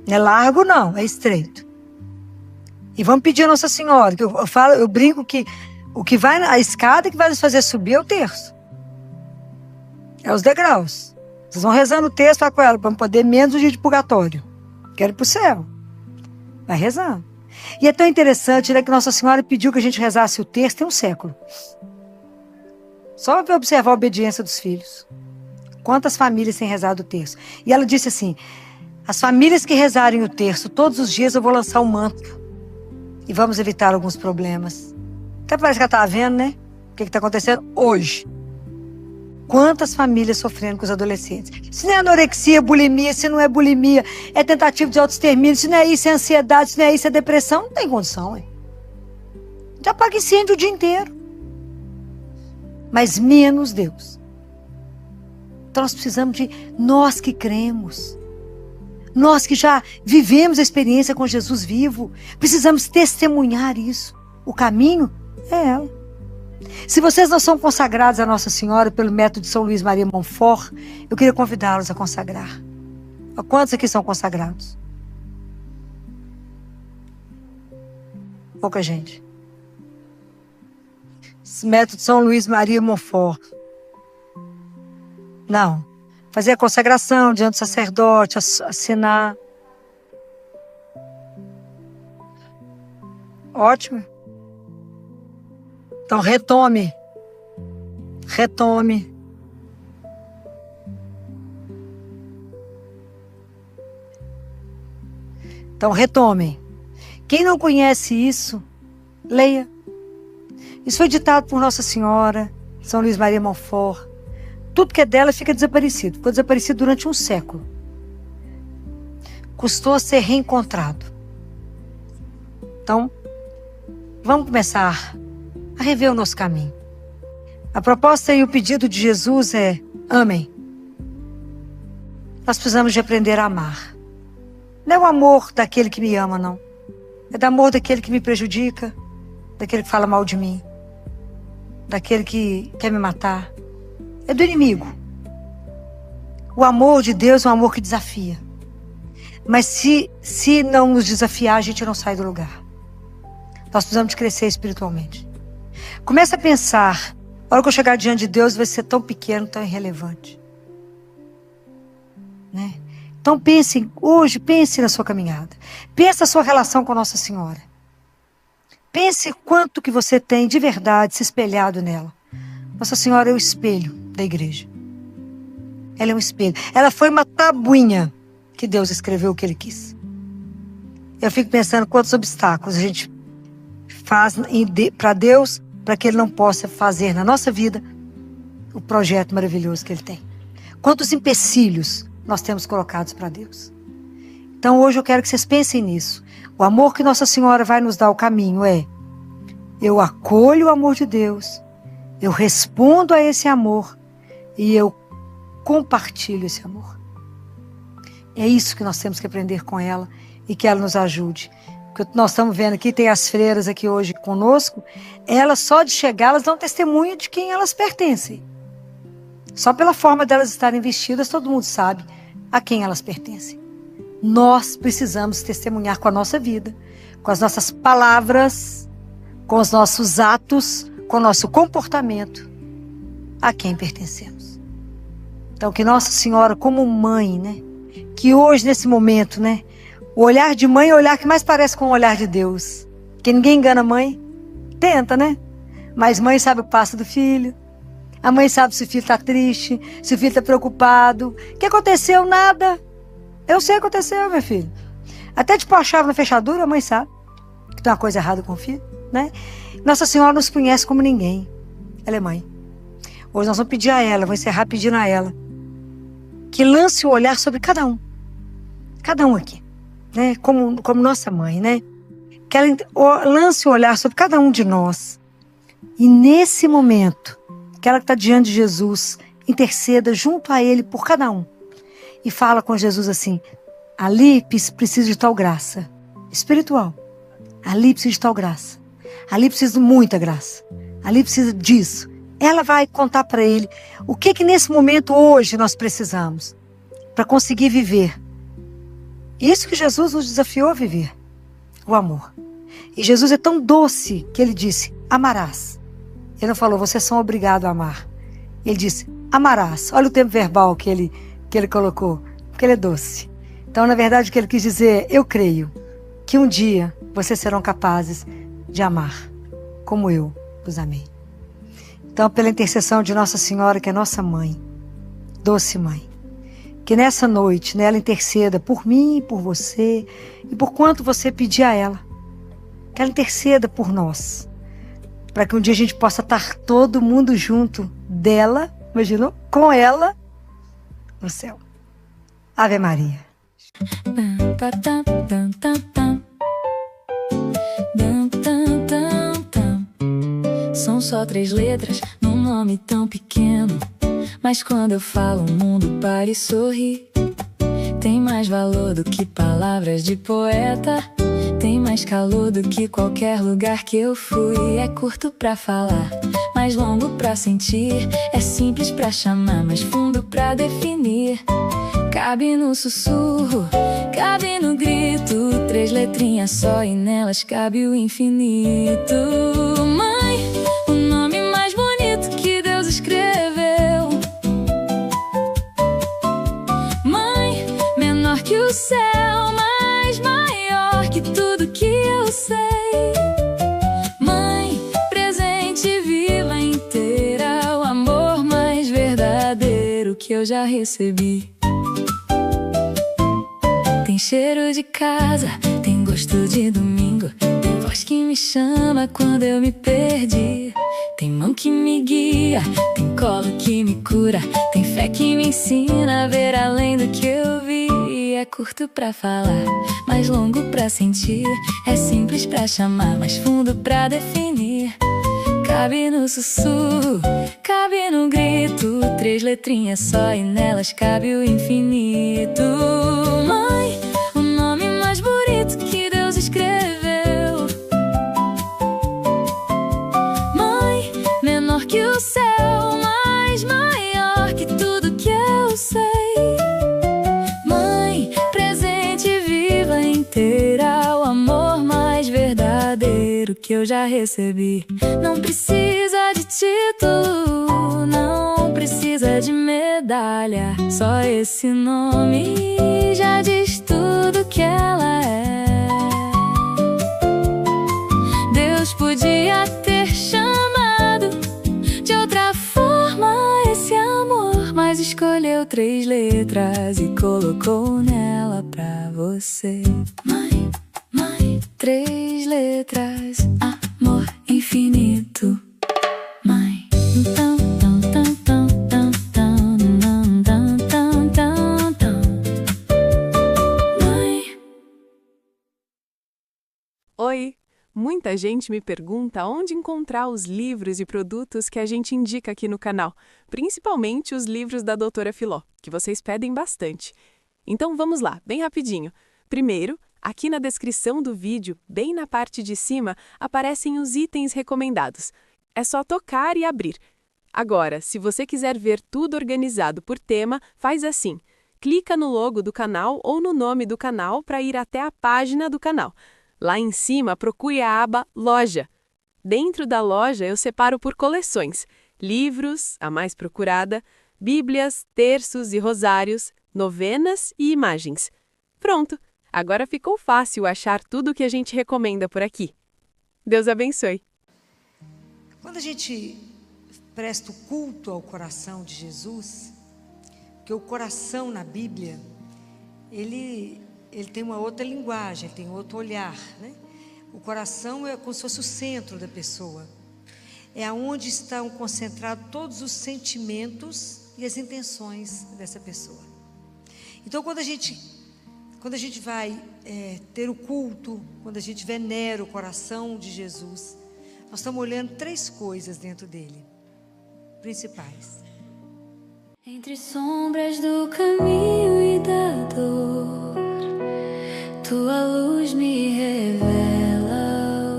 Não é largo não, é estreito. E vamos pedir a Nossa Senhora, que eu brinco que o que vai a escada que vai nos fazer subir é o terço. É os degraus. Vocês vão rezando o terço com ela, para poder menos o dia de purgatório. Quero ir para o céu. Vai rezando. E é tão interessante, né, que Nossa Senhora pediu que a gente rezasse o terço tem um século. Só para observar a obediência dos filhos. Quantas famílias têm rezado o terço? E ela disse assim, as famílias que rezarem o terço, todos os dias eu vou lançar um manto. E vamos evitar alguns problemas. Até parece que ela estava vendo, né? O que está acontecendo hoje. Quantas famílias sofrendo com os adolescentes. Se não é anorexia, bulimia, se não é bulimia, é tentativa de autoextermínio, se não é isso, é ansiedade, se não é isso, é depressão, não tem condição, hein? Já apaga incêndio o dia inteiro. Mas menos Deus. Então nós precisamos de nós que cremos. Nós que já vivemos a experiência com Jesus vivo, precisamos testemunhar isso. O caminho é ela. Se vocês não são consagrados a Nossa Senhora pelo método de São Luís Maria Montfort, eu queria convidá-los a consagrar. Quantos aqui são consagrados? Pouca gente. Esse método de São Luís Maria Montfort. Não. Fazer a consagração diante do sacerdote, assinar. Ótimo. Então retome. Retome. Então retomem. Quem não conhece isso, leia. Isso foi ditado por Nossa Senhora, São Luís Maria Montfort. Tudo que é dela fica desaparecido. Ficou desaparecido durante um século. Custou ser reencontrado. Então, vamos começar a rever o nosso caminho. A proposta e o pedido de Jesus é: amem. Nós precisamos de aprender a amar. Não é o amor daquele que me ama, não. É do amor daquele que me prejudica, daquele que fala mal de mim, daquele que quer me matar. É do inimigo. O amor de Deus é um amor que desafia. Mas se não nos desafiar, a gente não sai do lugar. Nós precisamos de crescer espiritualmente. Comece a pensar, a hora que eu chegar diante de Deus vai ser tão pequeno, tão irrelevante. Né? Então pense hoje, pense na sua caminhada. Pense na sua relação com Nossa Senhora. Pense quanto que você tem de verdade se espelhado nela. Nossa Senhora é o espelho da igreja. Ela é um espelho. Ela foi uma tabuinha que Deus escreveu o que Ele quis. Eu fico pensando quantos obstáculos a gente faz para Deus, para que Ele não possa fazer na nossa vida o projeto maravilhoso que Ele tem. Quantos empecilhos nós temos colocados para Deus. Então hoje eu quero que vocês pensem nisso. O amor que Nossa Senhora vai nos dar o caminho é: eu acolho o amor de Deus, eu respondo a esse amor e eu compartilho esse amor. É isso que nós temos que aprender com ela e que ela nos ajude. Porque nós estamos vendo aqui, tem as freiras aqui hoje conosco, elas só de chegar, elas dão testemunho de quem elas pertencem. Só pela forma delas estarem vestidas, todo mundo sabe a quem elas pertencem. Nós precisamos testemunhar com a nossa vida, com as nossas palavras, com os nossos atos, com o nosso comportamento, a quem pertencemos. Então, que Nossa Senhora, como mãe, né, que hoje, nesse momento, né, o olhar de mãe é o olhar que mais parece com o olhar de Deus. Porque ninguém engana a mãe. Tenta, né? Mas mãe sabe o passo do filho. A mãe sabe se o filho está triste, se o filho está preocupado. O que aconteceu? Nada. Eu sei o que aconteceu, meu filho. Até de pôr a chave na fechadura, a mãe sabe que tem uma coisa errada com o filho, né? Nossa Senhora nos conhece como ninguém. Ela é mãe. Hoje nós vamos pedir a ela, vou encerrar pedindo a ela, que lance o olhar sobre cada um. Cada um aqui. Né? Como nossa mãe, né? Que ela lance o olhar sobre cada um de nós. E nesse momento, que ela está diante de Jesus, interceda junto a Ele por cada um. E fala com Jesus assim: ali precisa de tal graça espiritual. Ali precisa de tal graça. Ali precisa de muita graça. Ali precisa disso. Ela vai contar para ele o que nesse momento hoje nós precisamos para conseguir viver. Isso que Jesus nos desafiou a viver. O amor. E Jesus é tão doce que Ele disse: amarás. Ele não falou: vocês são obrigados a amar. Ele disse: amarás. Olha o tempo verbal que ele colocou. Porque Ele é doce. Então, na verdade, o que Ele quis dizer é: eu creio que um dia vocês serão capazes de amar, como eu os amei. Então, pela intercessão de Nossa Senhora, que é nossa mãe, doce mãe, que nessa noite, né, ela interceda por mim, por você e por quanto você pedir a ela. Que ela interceda por nós, para que um dia a gente possa estar todo mundo junto dela, imaginou? Com ela no céu. Ave Maria. São só 3 letras num nome tão pequeno, mas quando eu falo o mundo para e sorri. Tem mais valor do que palavras de poeta, tem mais calor do que qualquer lugar que eu fui. É curto pra falar, mais longo pra sentir, é simples pra chamar, mais fundo pra definir. Cabe no sussurro, cabe no grito, 3 letrinhas só e nelas cabe o infinito. Mãe, o nome mais bonito que Deus escreveu. Mãe, menor que o céu, mas maior que tudo que eu sei. Mãe, presente viva inteira, o amor mais verdadeiro que eu já recebi. Tem cheiro de casa, tem gosto de domingo, tem voz que me chama quando eu me perdi. Tem mão que me guia, tem colo que me cura, tem fé que me ensina a ver além do que eu vi. É curto pra falar, mais longo pra sentir, é simples pra chamar, mais fundo pra definir. Cabe no sussurro, cabe no grito, 3 letrinhas só e nelas cabe o infinito. Mãe, o nome mais bonito que Deus escreveu. Mãe, menor que o céu, mas maior que tudo que eu sei. Mãe, presente viva inteira, o amor mais verdadeiro que eu já recebi. Não precisa de título, não precisa de medalha, só esse nome já diz tudo que ela é. Deus podia ter chamado de outra forma esse amor, mas escolheu 3 letras e colocou nela pra você. Mãe, mãe, 3 letras, amor infinito. Mãe. Oi! Muita gente me pergunta onde encontrar os livros e produtos que a gente indica aqui no canal, principalmente os livros da Doutora Filó, que vocês pedem bastante. Então vamos lá, bem rapidinho. Primeiro, aqui na descrição do vídeo, bem na parte de cima, aparecem os itens recomendados. É só tocar e abrir. Agora, se você quiser ver tudo organizado por tema, faz assim. Clica no logo do canal ou no nome do canal para ir até a página do canal. Lá em cima, procure a aba Loja. Dentro da loja, eu separo por coleções. Livros, a mais procurada, bíblias, terços e rosários, novenas e imagens. Pronto! Agora ficou fácil achar tudo o que a gente recomenda por aqui. Deus abençoe! Quando a gente presta o culto ao coração de Jesus, porque o coração na Bíblia, ele tem uma outra linguagem, ele tem outro olhar, né? O coração é como se fosse o centro da pessoa. É onde estão concentrados todos os sentimentos e as intenções dessa pessoa. Então, quando a gente vai ter o culto, quando a gente venera o coração de Jesus, nós estamos olhando 3 coisas dentro dele, principais. Entre sombras do caminho e da dor, tua luz me revela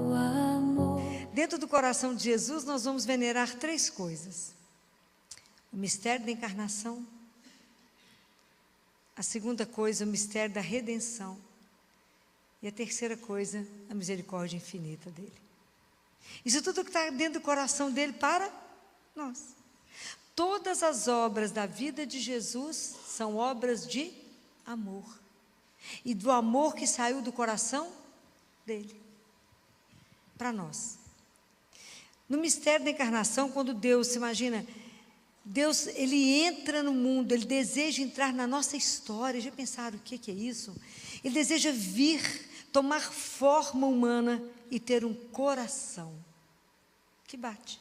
o amor. Dentro do coração de Jesus, nós vamos venerar 3 coisas. O mistério da encarnação. A segunda coisa, o mistério da redenção. E a terceira coisa, a misericórdia infinita dele. Isso tudo que está dentro do coração dele para nós. Todas as obras da vida de Jesus são obras de amor. E do amor que saiu do coração dele para nós. No mistério da encarnação, quando Deus, se imagina, Deus, ele entra no mundo, ele deseja entrar na nossa história. Já pensaram o que é isso? Ele deseja vir, tomar forma humana e ter um coração que bate.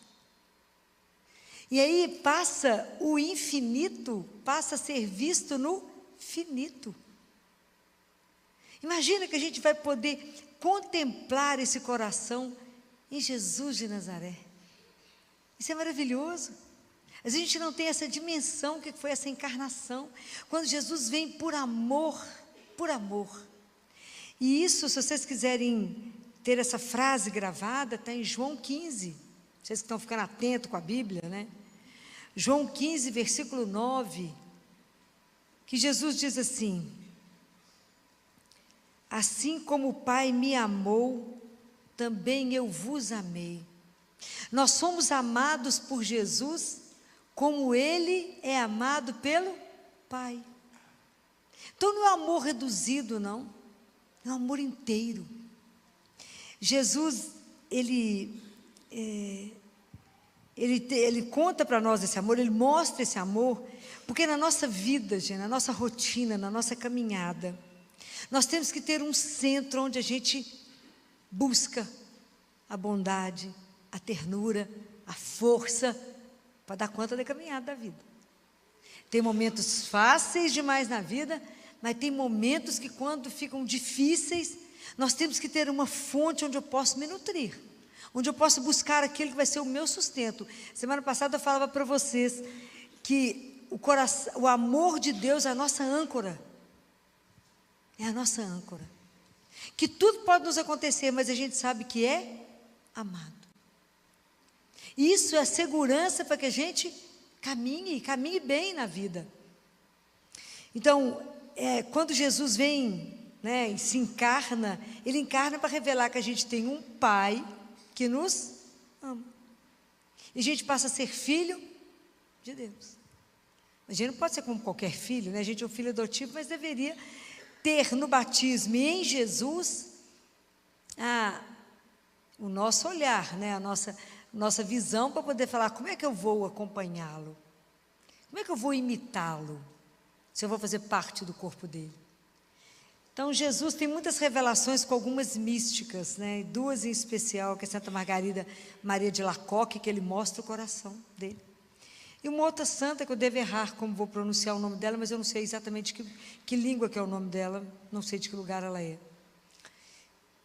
E aí passa o infinito, passa a ser visto no finito. Imagina que a gente vai poder contemplar esse coração em Jesus de Nazaré. Isso é maravilhoso. Mas a gente não tem essa dimensão que foi essa encarnação. Quando Jesus vem por amor, por amor. E isso, se vocês quiserem ter essa frase gravada, está em João 15. Vocês que estão ficando atentos com a Bíblia, né? João 15, versículo 9, que Jesus diz assim: assim como o Pai me amou, também eu vos amei. Nós somos amados por Jesus, como Ele é amado pelo Pai. Então não é um amor reduzido, não. É um amor inteiro. Jesus, Ele conta para nós esse amor, Ele mostra esse amor, porque na nossa vida, gente, na nossa rotina, na nossa caminhada, nós temos que ter um centro onde a gente busca a bondade, a ternura, a força, para dar conta da caminhada da vida. Tem momentos fáceis demais na vida, mas tem momentos que quando ficam difíceis, nós temos que ter uma fonte onde eu posso me nutrir, onde eu posso buscar aquilo que vai ser o meu sustento. Semana passada eu falava para vocês que o amor de Deus é a nossa âncora. É a nossa âncora. Que tudo pode nos acontecer, mas a gente sabe que é amado. Isso é a segurança para que a gente caminhe bem na vida. Então, quando Jesus vem, né, e se encarna, Ele encarna para revelar que a gente tem um Pai que nos ama. E a gente passa a ser filho de Deus. A gente não pode ser como qualquer filho, né? A gente é um filho adotivo, mas deveria ter no batismo e em Jesus o nosso olhar, né? A nossa visão para poder falar como é que eu vou acompanhá-lo, como é que eu vou imitá-lo, se eu vou fazer parte do corpo dele. Então Jesus tem muitas revelações com algumas místicas, né? Duas em especial, que é Santa Margarida Maria de Lacoque, que ele mostra o coração dele. E uma outra santa, que eu devo errar como vou pronunciar o nome dela, mas eu não sei exatamente que língua que é o nome dela, não sei de que lugar ela é.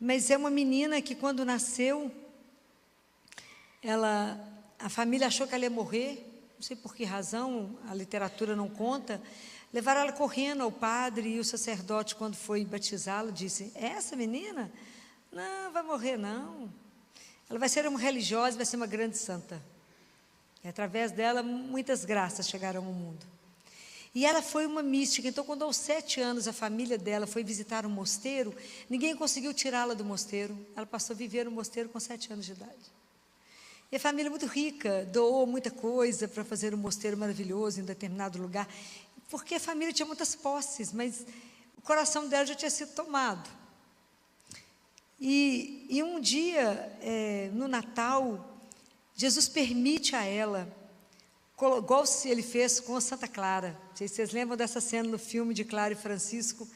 Mas é uma menina que quando nasceu, a família achou que ela ia morrer, não sei por que razão, a literatura não conta. Levaram ela correndo ao padre, e o sacerdote, quando foi batizá-la, disse: é essa menina? Não, vai morrer não. Ela vai ser uma religiosa, vai ser uma grande santa. E através dela, muitas graças chegaram ao mundo. E ela foi uma mística. Então, quando aos 7 anos a família dela foi visitar um mosteiro, ninguém conseguiu tirá-la do mosteiro. Ela passou a viver no mosteiro com 7 anos de idade. E a família muito rica, doou muita coisa para fazer um mosteiro maravilhoso em determinado lugar, porque a família tinha muitas posses, mas o coração dela já tinha sido tomado. E um dia, no Natal, Jesus permite a ela, igual ele fez com a Santa Clara. Não sei se vocês lembram dessa cena no filme de Clara e Francisco,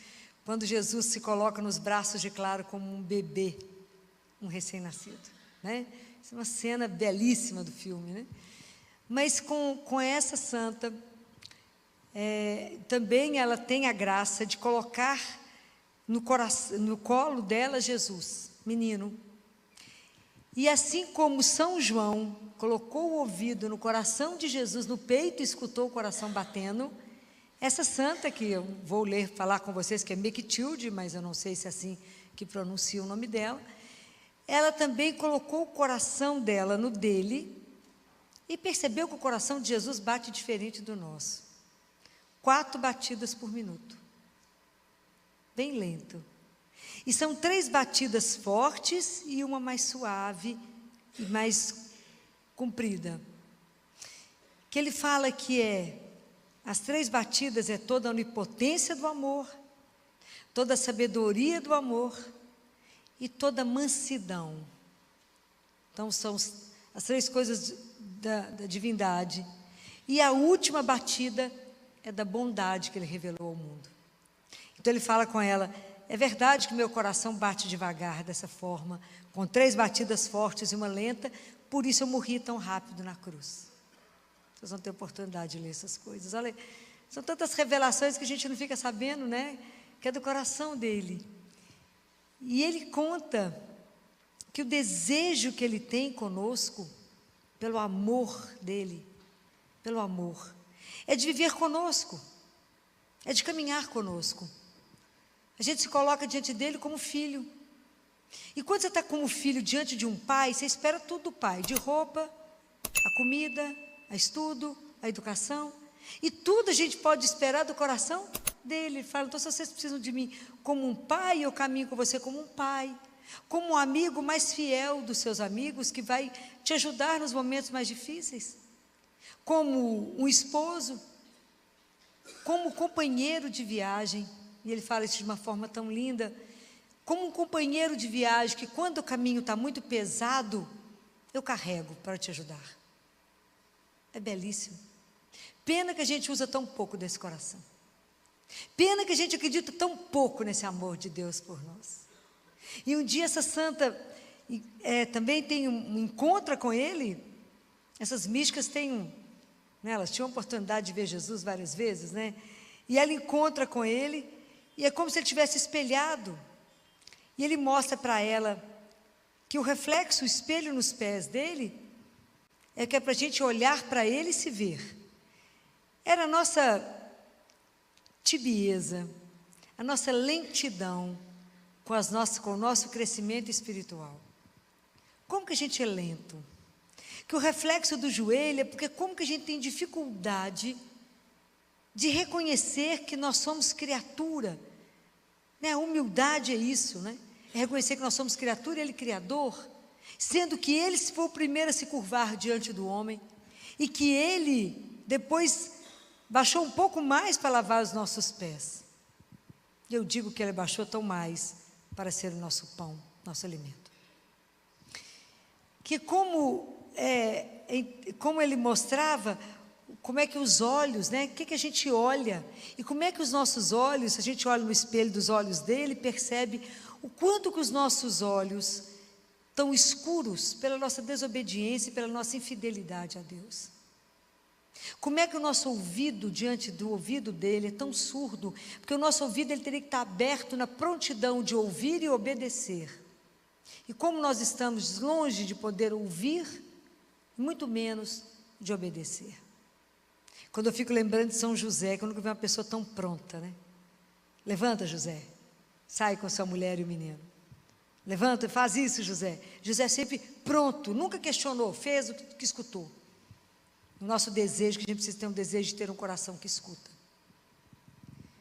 quando Jesus se coloca nos braços de Clara como um bebê, um recém-nascido, né? Isso é uma cena belíssima do filme, né? Mas com essa santa, também ela tem a graça de colocar no colo dela Jesus, menino. E assim como São João colocou o ouvido no coração de Jesus, no peito, e escutou o coração batendo, essa santa, que eu vou falar com vocês, que é Mequetilde, mas eu não sei se é assim que pronuncia o nome dela, ela também colocou o coração dela no dele e percebeu que o coração de Jesus bate diferente do nosso. 4 batidas por minuto. Bem lento. E são 3 batidas fortes e uma mais suave e mais comprida. Que ele fala que as 3 batidas é toda a onipotência do amor, toda a sabedoria do amor e toda mansidão. Então, são as 3 coisas da divindade. E a última batida é da bondade que ele revelou ao mundo. Então, ele fala com ela: é verdade que meu coração bate devagar dessa forma, com 3 batidas fortes e uma lenta, por isso eu morri tão rápido na cruz. Vocês vão ter oportunidade de ler essas coisas. Olha, são tantas revelações que a gente não fica sabendo, né? Que é do coração dele. E ele conta que o desejo que ele tem conosco, pelo amor dele, pelo amor, é de viver conosco, é de caminhar conosco. A gente se coloca diante dele como filho. E quando você está como filho diante de um pai, você espera tudo do pai, de roupa, a comida, a estudo, a educação. E tudo a gente pode esperar do coração dele. Ele fala: então, se vocês precisam de mim como um pai, eu caminho com você como um pai, como um amigo mais fiel dos seus amigos, que vai te ajudar nos momentos mais difíceis, como um esposo, como um companheiro de viagem. E ele fala isso de uma forma tão linda, como um companheiro de viagem, que quando o caminho está muito pesado, eu carrego para te ajudar. É belíssimo. Pena que a gente usa tão pouco desse coração. Pena que a gente acredita tão pouco nesse amor de Deus por nós. E um dia essa santa também tem encontra com ele. Essas místicas têm né, elas tinham a oportunidade de ver Jesus várias vezes, né? E ela encontra com ele, e é como se ele tivesse espelhado. E ele mostra para ela que o reflexo, o espelho nos pés dele, é que é para a gente olhar para ele e se ver. Era a nossa tibieza, a nossa lentidão com o nosso crescimento espiritual. Como que a gente é lento? Que o reflexo do joelho é porque como que a gente tem dificuldade de reconhecer que nós somos criatura, né? A humildade é isso, né? É reconhecer que nós somos criatura e ele criador, sendo que ele foi o primeiro a se curvar diante do homem, e que ele depois baixou um pouco mais para lavar os nossos pés. E eu digo que ele baixou tão mais para ser o nosso pão, nosso alimento. Que como ele mostrava, como é que os olhos, né? O que a gente olha, e como é que os nossos olhos, se a gente olha no espelho dos olhos dele, percebe o quanto que os nossos olhos estão escuros pela nossa desobediência e pela nossa infidelidade a Deus. Como é que o nosso ouvido, diante do ouvido dele, é tão surdo, porque o nosso ouvido ele teria que estar aberto na prontidão de ouvir e obedecer. E como nós estamos longe de poder ouvir, muito menos de obedecer. Quando eu fico lembrando de São José, que eu nunca vi uma pessoa tão pronta, né? Levanta, José, sai com sua mulher e o menino. Levanta, faz isso, José. José sempre pronto, nunca questionou, fez o que escutou. O nosso desejo, que a gente precisa ter um desejo de ter um coração que escuta.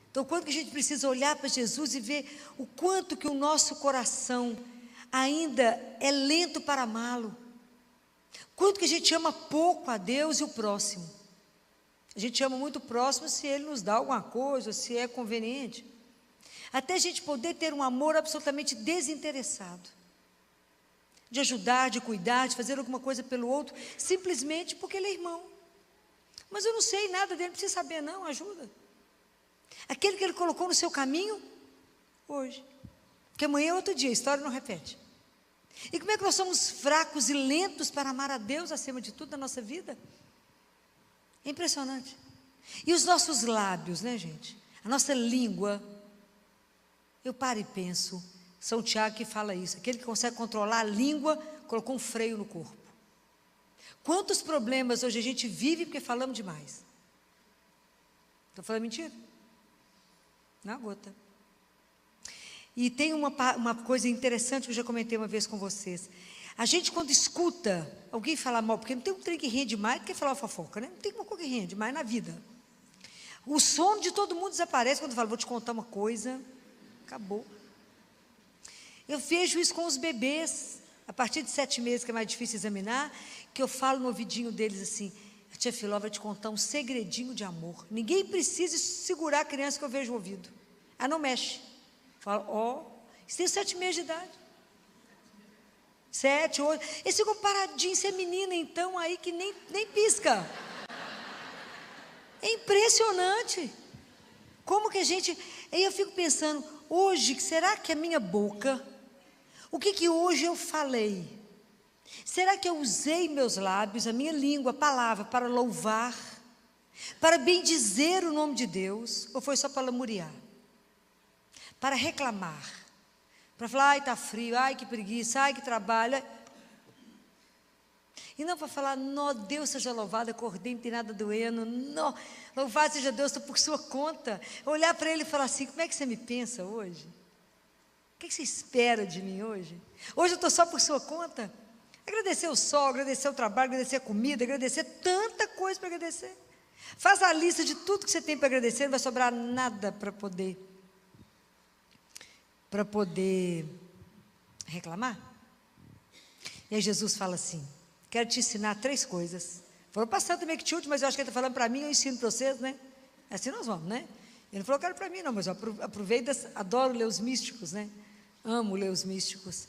Então, quanto que a gente precisa olhar para Jesus e ver o quanto que o nosso coração ainda é lento para amá-lo. Quanto que a gente ama pouco a Deus e o próximo. A gente ama muito o próximo se ele nos dá alguma coisa, se é conveniente. Até a gente poder ter um amor absolutamente desinteressado. De ajudar, de cuidar, de fazer alguma coisa pelo outro, simplesmente porque ele é irmão. Mas eu não sei nada dele, não precisa saber não, ajuda. Aquele que ele colocou no seu caminho, hoje. Porque amanhã é outro dia, a história não repete. E como é que nós somos fracos e lentos para amar a Deus acima de tudo na nossa vida? É impressionante. E os nossos lábios, né, gente? A nossa língua, eu paro e penso, São Tiago que fala isso, aquele que consegue controlar a língua, colocou um freio no corpo. Quantos problemas hoje a gente vive porque falamos demais? Estou falando mentira? Na gota. E tem uma coisa interessante que eu já comentei uma vez com vocês. A gente quando escuta alguém falar mal, porque não tem um trem que rende mais do que falar fofoca, né? Não tem uma coisa que rende mais na vida. O sono de todo mundo desaparece quando fala, vou te contar uma coisa, acabou. Eu vejo isso com os bebês, a partir de 7 meses, que é mais difícil examinar, que eu falo no ouvidinho deles assim, a tia Filó vai te contar um segredinho de amor. Ninguém precisa segurar a criança que eu vejo o ouvido. Ela não mexe. Falo, isso tem 7 meses de idade. 7, 8. Eles ficam paradinhos, você é menina então aí que nem pisca. É impressionante. Como que a gente... Aí eu fico pensando, hoje, será que a minha boca, o que hoje eu falei? Será que eu usei meus lábios, a minha língua, a palavra, para louvar, para bendizer o nome de Deus? Ou foi só para lamuriar? Para reclamar? Para falar, ai, está frio, ai, que preguiça, ai, que trabalho. E não para falar, nó, Deus seja louvado, acordei, não tem nada doendo, nó, louvado seja Deus, estou por sua conta. Olhar para ele e falar assim, como é que você me pensa hoje? O que você espera de mim hoje? Hoje eu estou só por sua conta? Agradecer o sol, agradecer o trabalho, agradecer a comida, agradecer tanta coisa para agradecer. Faz a lista de tudo que você tem para agradecer, não vai sobrar nada para poder reclamar. E aí Jesus fala assim, quero te ensinar 3 coisas. Foram passando também que te último, mas eu acho que ele está falando para mim, eu ensino para vocês, né? Assim nós vamos, né? Ele não falou, quero para mim não, mas eu aproveito, adoro ler os místicos, né? Amo ler os místicos.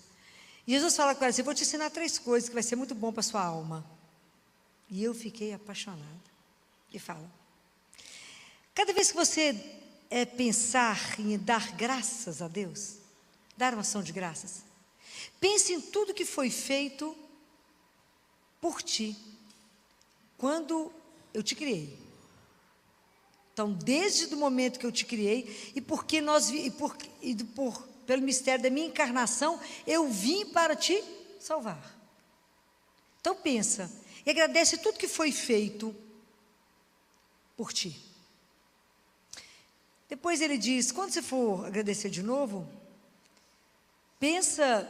E Jesus fala com ela assim, vou te ensinar 3 coisas que vai ser muito bom para a sua alma. E eu fiquei apaixonada. E fala, cada vez que você pensar em dar graças a Deus, dar uma ação de graças, pense em tudo que foi feito por ti, quando eu te criei. Então, desde o momento que eu te criei, e porque pelo mistério da minha encarnação, eu vim para te salvar. Então pensa, e agradece tudo que foi feito por ti. Depois ele diz, quando você for agradecer de novo, pensa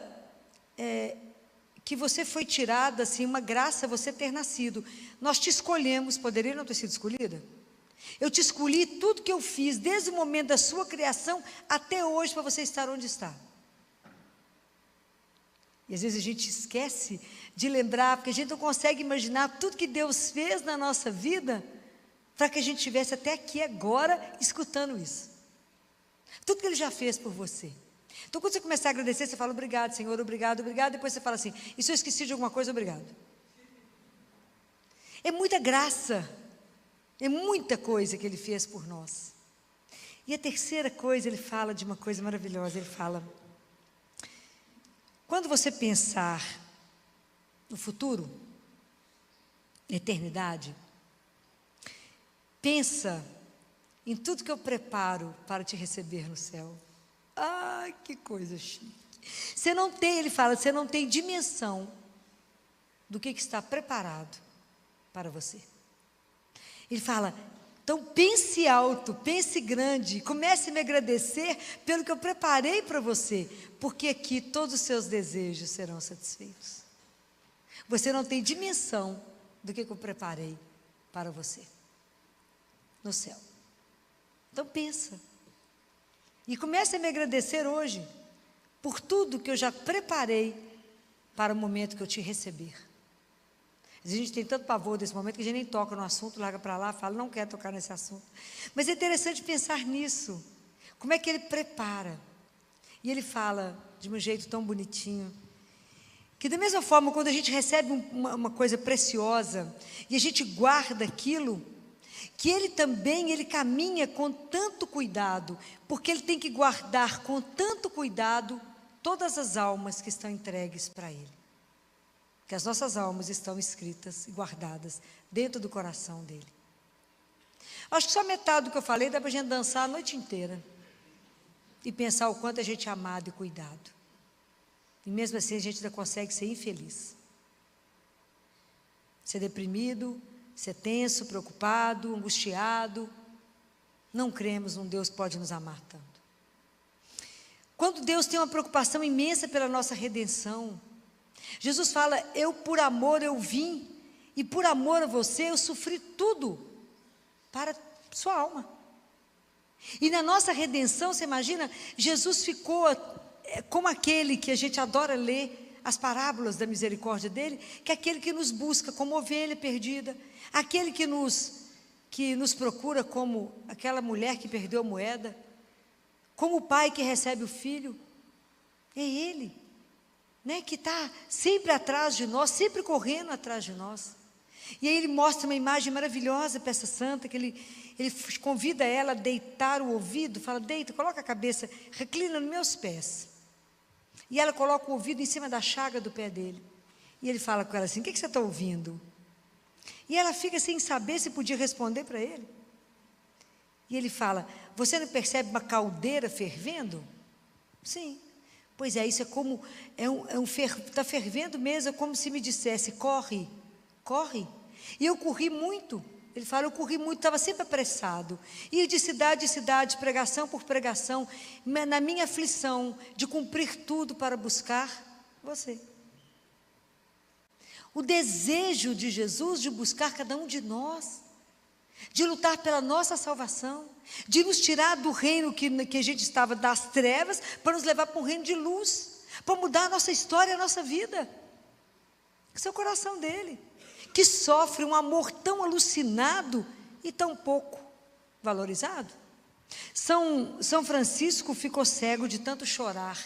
que você foi tirada, assim, uma graça você ter nascido. Nós te escolhemos, poderia não ter sido escolhida? Eu te escolhi, tudo que eu fiz, desde o momento da sua criação até hoje, para você estar onde está. E às vezes a gente esquece de lembrar, porque a gente não consegue imaginar tudo que Deus fez na nossa vida, para que a gente estivesse até aqui agora, escutando isso. Tudo que Ele já fez por você. Então quando você começar a agradecer, você fala, obrigado Senhor, obrigado, obrigado, depois você fala assim, e se eu esqueci de alguma coisa, obrigado. É muita graça. É muita coisa que Ele fez por nós. E a terceira coisa, Ele fala de uma coisa maravilhosa. Ele fala, quando você pensar no futuro, na eternidade, pensa em tudo que eu preparo para te receber no céu. Ai, que coisa chique. Você não tem, ele fala, você não tem dimensão do que está preparado para você. Ele fala, então pense alto, pense grande, comece a me agradecer pelo que eu preparei para você, porque aqui todos os seus desejos serão satisfeitos. Você não tem dimensão do que eu preparei para você no céu. Então pensa, e comece a me agradecer hoje, por tudo que eu já preparei para o momento que eu te receber. A gente tem tanto pavor desse momento que a gente nem toca no assunto, larga para lá, fala, não quer tocar nesse assunto. Mas é interessante pensar nisso. Como é que Ele prepara? E Ele fala de um jeito tão bonitinho, que da mesma forma, quando a gente recebe uma coisa preciosa, e a gente guarda aquilo, que Ele também, Ele caminha com tanto cuidado, porque Ele tem que guardar com tanto cuidado todas as almas que estão entregues para Ele. Que as nossas almas estão escritas e guardadas dentro do coração dele. Acho que só metade do que eu falei dá para a gente dançar a noite inteira e pensar o quanto a gente é amado e cuidado. E mesmo assim a gente ainda consegue ser infeliz, ser deprimido, ser tenso, preocupado, angustiado. Não cremos num Deus que pode nos amar tanto. Quando Deus tem uma preocupação imensa pela nossa redenção, Jesus fala, eu por amor eu vim, e por amor a você eu sofri tudo para sua alma. E na nossa redenção, você imagina, Jesus ficou como aquele que a gente adora ler, as parábolas da misericórdia dele, que é aquele que nos busca como ovelha perdida, aquele que nos procura como aquela mulher que perdeu a moeda, como o pai que recebe o filho, é Ele. né, que está sempre atrás de nós, sempre correndo atrás de nós. E aí ele mostra uma imagem maravilhosa para essa santa, que ele convida ela a deitar o ouvido, fala, deita, coloca a cabeça, reclina nos meus pés. E ela coloca o ouvido em cima da chaga do pé dele. E ele fala com ela assim, o que você está ouvindo? E ela fica sem saber se podia responder para ele. E ele fala, você não percebe uma caldeira fervendo? Sim. Pois é, isso é como, está fervendo mesmo, é como se me dissesse, corre, corre. E eu corri muito. Ele fala, eu corri muito, estava sempre apressado. Ia de cidade em cidade, pregação por pregação, na minha aflição de cumprir tudo para buscar você. O desejo de Jesus de buscar cada um de nós, de lutar pela nossa salvação, de nos tirar do reino que a gente estava das trevas, para nos levar para um reino de luz, para mudar a nossa história, a nossa vida. Esse é o coração dele, que sofre um amor tão alucinado e tão pouco valorizado. São Francisco ficou cego de tanto chorar,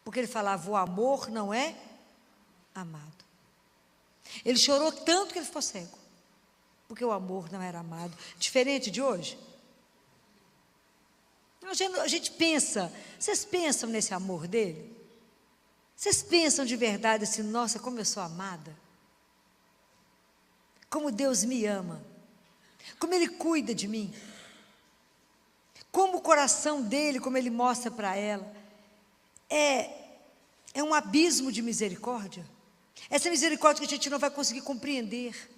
porque ele falava, o amor não é amado. Ele chorou tanto que ele ficou cego, porque o amor não era amado. Diferente de hoje. A gente pensa, vocês pensam nesse amor dele? Vocês pensam de verdade assim, nossa, como eu sou amada? Como Deus me ama, como Ele cuida de mim, como o coração dele, como Ele mostra para ela, é um abismo de misericórdia. Essa misericórdia que a gente não vai conseguir compreender,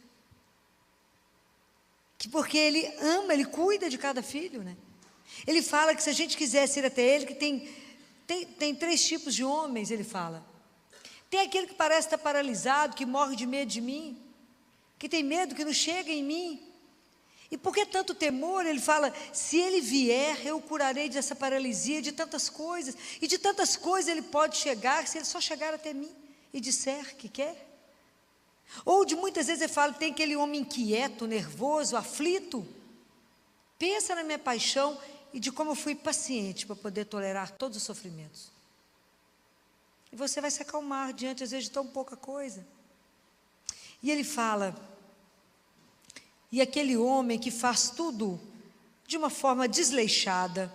porque Ele ama, Ele cuida de cada filho, né? Ele fala que se a gente quisesse ir até Ele, que tem 3 tipos de homens, Ele fala. Tem aquele que parece estar paralisado, que morre de medo de mim, que tem medo que não chega em mim. E por que tanto temor? Ele fala, se ele vier, eu o curarei dessa paralisia, de tantas coisas. E de tantas coisas ele pode chegar, se ele só chegar até mim e disser que quer. Ou de muitas vezes ele fala, tem aquele homem inquieto, nervoso, aflito. Pensa na minha paixão e de como eu fui paciente para poder tolerar todos os sofrimentos. E você vai se acalmar diante, às vezes, de tão pouca coisa. E ele fala, e aquele homem que faz tudo de uma forma desleixada,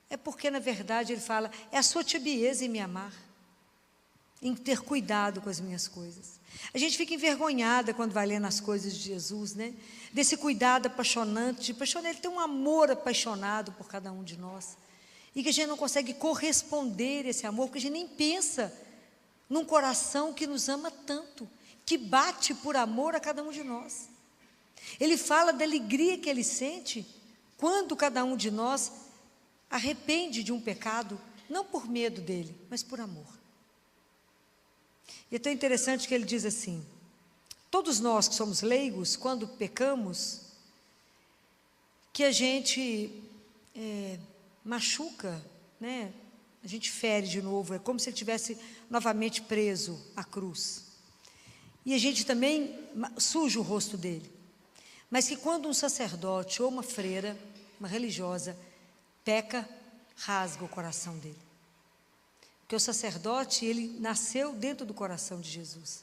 é porque, na verdade, ele fala, é a sua tibieza em me amar, em ter cuidado com as minhas coisas. A gente fica envergonhada quando vai lendo as coisas de Jesus, né? Desse cuidado apaixonante, ele tem um amor apaixonado por cada um de nós, e que a gente não consegue corresponder a esse amor, porque a gente nem pensa num coração que nos ama tanto, que bate por amor a cada um de nós. Ele fala da alegria que ele sente quando cada um de nós arrepende de um pecado, não por medo dele, mas por amor. E é tão interessante que ele diz assim, todos nós que somos leigos, quando pecamos, que a gente machuca, né? A gente fere de novo, é como se ele estivesse novamente preso à cruz. E a gente também suja o rosto dele. Mas que quando um sacerdote ou uma freira, uma religiosa, peca, rasga o coração dele. Porque o sacerdote, ele nasceu dentro do coração de Jesus.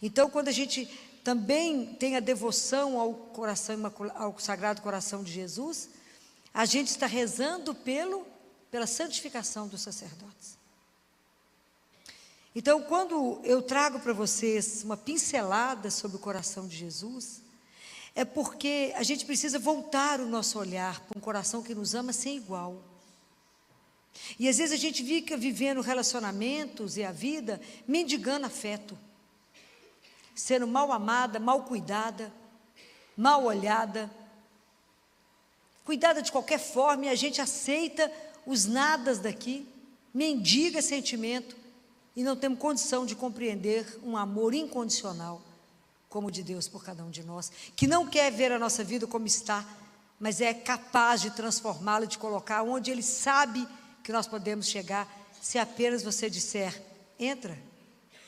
Então, quando a gente também tem a devoção ao Sagrado Coração de Jesus, a gente está rezando pela santificação dos sacerdotes. Então, quando eu trago para vocês uma pincelada sobre o coração de Jesus, é porque a gente precisa voltar o nosso olhar para um coração que nos ama sem igual. E às vezes a gente fica vivendo relacionamentos e a vida mendigando afeto, sendo mal amada, mal cuidada, mal olhada, cuidada de qualquer forma, e a gente aceita os nadas daqui, mendiga sentimento, e não temos condição de compreender um amor incondicional, como o de Deus por cada um de nós, que não quer ver a nossa vida como está, mas é capaz de transformá-la, de colocar onde Ele sabe que nós podemos chegar, se apenas você disser, entra,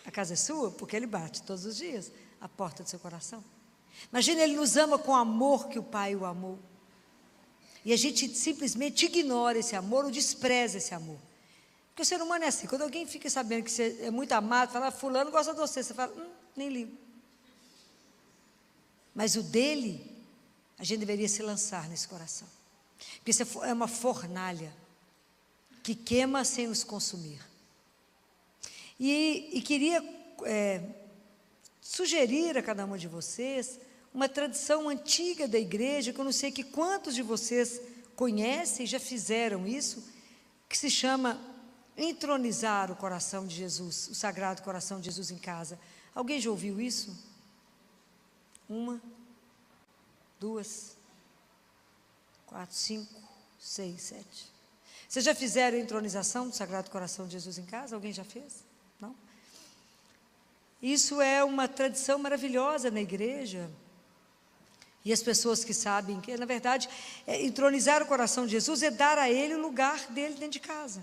a casa é sua, porque Ele bate todos os dias, a porta do seu coração. Imagina, Ele nos ama com o amor que o Pai o amou, e a gente simplesmente ignora esse amor ou despreza esse amor. Porque o ser humano é assim, quando alguém fica sabendo que você é muito amado, fala, fulano gosta de você, você fala, nem ligo. Mas o dele, a gente deveria se lançar nesse coração. Porque isso é uma fornalha que queima sem nos consumir. E queria sugerir a cada um de vocês uma tradição antiga da igreja, que eu não sei que quantos de vocês conhecem, já fizeram isso, que se chama entronizar o coração de Jesus, o Sagrado Coração de Jesus em casa. Alguém já ouviu isso? 1, 2, 4, 5, 6, 7. Vocês já fizeram a entronização do Sagrado Coração de Jesus em casa? Alguém já fez? Não? Isso é uma tradição maravilhosa na igreja. E as pessoas que sabem que, na verdade, entronizar o coração de Jesus é dar a Ele o lugar dele dentro de casa.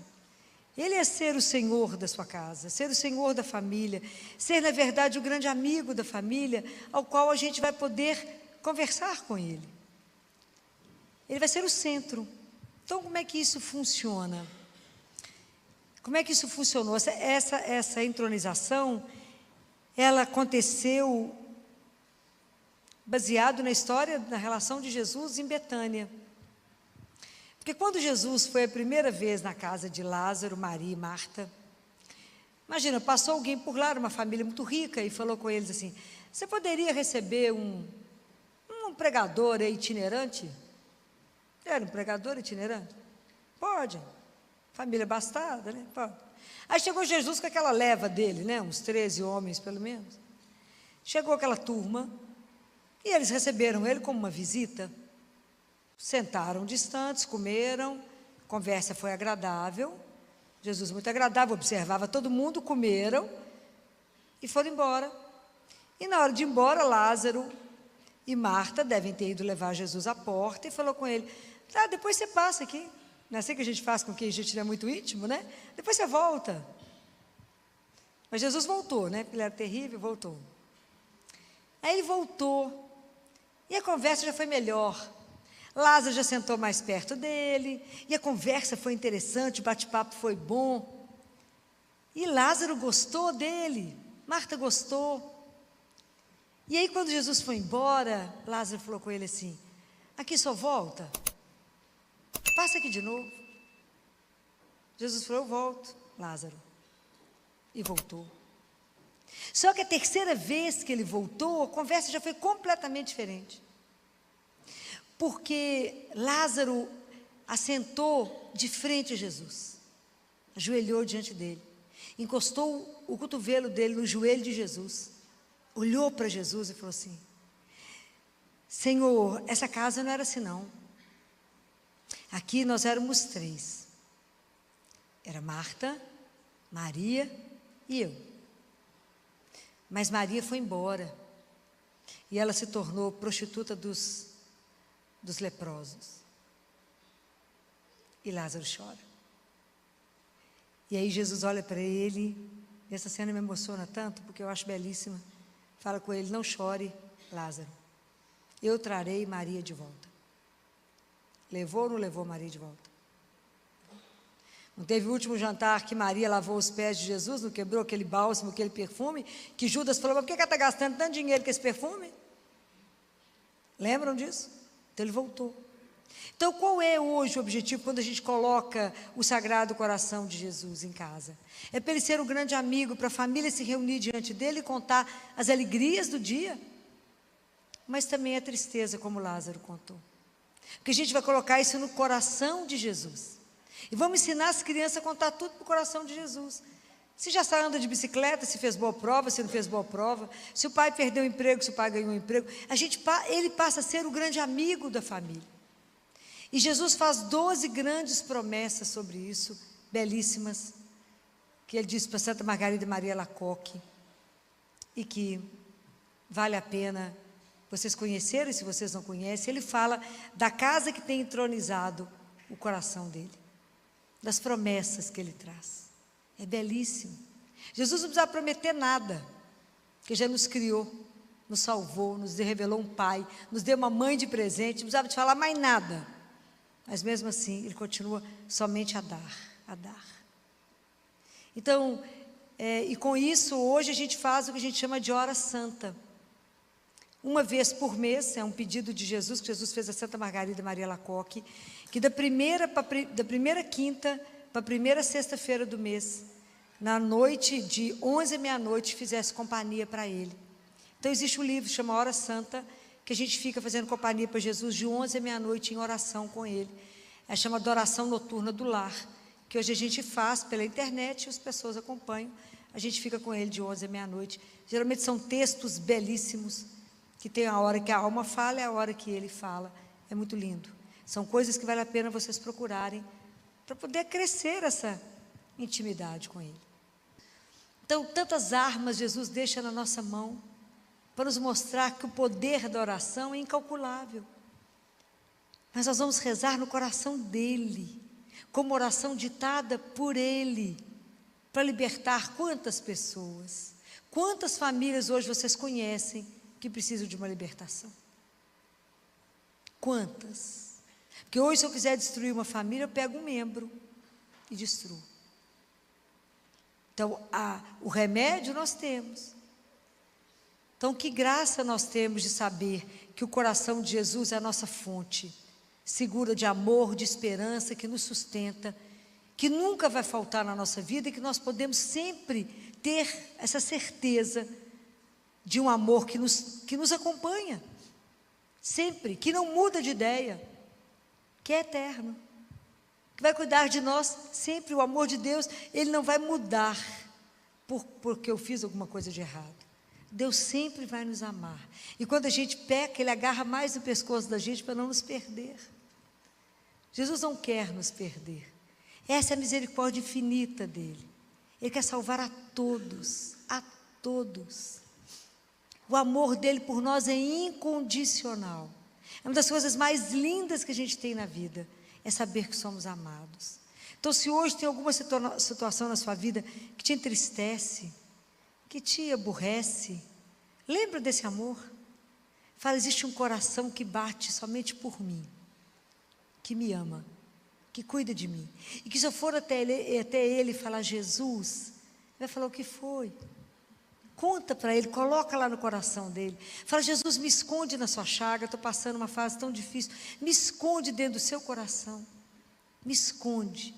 Ele é ser o Senhor da sua casa, ser o Senhor da família, ser, na verdade, o grande amigo da família, ao qual a gente vai poder conversar com Ele. Ele vai ser o centro. Então, como é que isso funciona? Como é que isso funcionou? Essa entronização, ela aconteceu baseado na história, na relação de Jesus em Betânia. Porque quando Jesus foi a primeira vez na casa de Lázaro, Maria e Marta, imagina, passou alguém por lá, uma família muito rica, e falou com eles assim, você poderia receber um pregador itinerante? Era um pregador itinerante? Pode. Família abastada, né? Pode. Aí chegou Jesus com aquela leva dele, né? Uns 13 homens, pelo menos. Chegou aquela turma, e eles receberam ele como uma visita. Sentaram distantes, comeram, a conversa foi agradável. Jesus muito agradável, observava todo mundo, comeram e foram embora. E na hora de ir embora, Lázaro e Marta devem ter ido levar Jesus à porta e falou com ele, depois você passa aqui. Não é assim que a gente faz com quem a gente não é muito íntimo, né? Depois você volta. Mas Jesus voltou, né? Porque ele era terrível, voltou. Aí ele voltou. E a conversa já foi melhor. Lázaro já sentou mais perto dele. E a conversa foi interessante, o bate-papo foi bom. E Lázaro gostou dele. Marta gostou. E aí quando Jesus foi embora, Lázaro falou com ele assim, aqui só volta? Passa aqui de novo. Jesus falou, eu volto, Lázaro. E voltou. Só que a terceira vez que ele voltou, a conversa já foi completamente diferente. Porque Lázaro assentou de frente a Jesus, ajoelhou diante dele, encostou o cotovelo dele no joelho de Jesus, olhou para Jesus e falou assim, Senhor, essa casa não era assim não. Aqui nós éramos 3. Era Marta, Maria e eu. Mas Maria foi embora. E ela se tornou prostituta dos leprosos. E Lázaro chora. E aí Jesus olha para ele. E essa cena me emociona tanto, porque eu acho belíssima. Fala com ele, não chore, Lázaro. Eu trarei Maria de volta. Levou ou não levou Maria de volta? Não teve o último jantar que Maria lavou os pés de Jesus, não quebrou aquele bálsamo, aquele perfume, que Judas falou, mas por que ela está gastando tanto dinheiro com esse perfume? Lembram disso? Então ele voltou. Então qual é hoje o objetivo quando a gente coloca o Sagrado Coração de Jesus em casa? É para ele ser um grande amigo, para a família se reunir diante dele e contar as alegrias do dia, mas também a tristeza, como Lázaro contou. Porque a gente vai colocar isso no coração de Jesus. E vamos ensinar as crianças a contar tudo para o coração de Jesus. Se já anda de bicicleta, se fez boa prova, se não fez boa prova, se o pai perdeu o emprego, se o pai ganhou um emprego, ele passa a ser o grande amigo da família. E Jesus faz 12 grandes promessas sobre isso, belíssimas, que ele disse para Santa Margarida Maria Lacoque, e que vale a pena vocês conhecerem, se vocês não conhecem. Ele fala da casa que tem entronizado o coração dele, das promessas que ele traz. É belíssimo. Jesus não precisava prometer nada, porque já nos criou, nos salvou, nos revelou um pai, nos deu uma mãe de presente, não precisava de falar mais nada. Mas mesmo assim, ele continua somente a dar, a dar. Então, e com isso, hoje a gente faz o que a gente chama de hora santa. Uma vez por mês, é um pedido de Jesus, que Jesus fez a Santa Margarida Maria Lacoque, que da primeira quinta para a primeira sexta-feira do mês, na noite de 11 à meia-noite, fizesse companhia para ele. Então existe um livro que chama Hora Santa, que a gente fica fazendo companhia para Jesus de 11 à meia-noite em oração com ele. É chamada Oração Noturna do Lar, que hoje a gente faz pela internet e as pessoas acompanham. A gente fica com ele de 11 à meia-noite. Geralmente são textos belíssimos, que tem a hora que a alma fala e a hora que ele fala. É muito lindo. São coisas que vale a pena vocês procurarem para poder crescer essa intimidade com ele. Então, tantas armas Jesus deixa na nossa mão para nos mostrar que o poder da oração é incalculável. Mas nós vamos rezar no coração dele, como oração ditada por ele, para libertar quantas pessoas, quantas famílias hoje vocês conhecem que precisam de uma libertação? Quantas? Porque hoje, se eu quiser destruir uma família, eu pego um membro e destruo. Então, o remédio nós temos. Então, que graça nós temos de saber que o coração de Jesus é a nossa fonte segura de amor, de esperança, que nos sustenta, que nunca vai faltar na nossa vida e que nós podemos sempre ter essa certeza de um amor que nos acompanha, sempre, que não muda de ideia, que é eterno, que vai cuidar de nós sempre. O amor de Deus, ele não vai mudar porque eu fiz alguma coisa de errado. Deus sempre vai nos amar. E quando a gente peca, ele agarra mais no pescoço da gente para não nos perder. Jesus não quer nos perder. Essa é a misericórdia infinita dele. Ele quer salvar a todos, a todos. O amor dele por nós é incondicional. É uma das coisas mais lindas que a gente tem na vida, é saber que somos amados. Então, se hoje tem alguma situação na sua vida que te entristece, que te aborrece, lembra desse amor. Fala, existe um coração que bate somente por mim, que me ama, que cuida de mim. E que se eu for até ele e falar, Jesus, ele vai falar o que foi. Conta para ele, coloca lá no coração dele. Fala, Jesus, me esconde na sua chaga, estou passando uma fase tão difícil. Me esconde dentro do seu coração. Me esconde.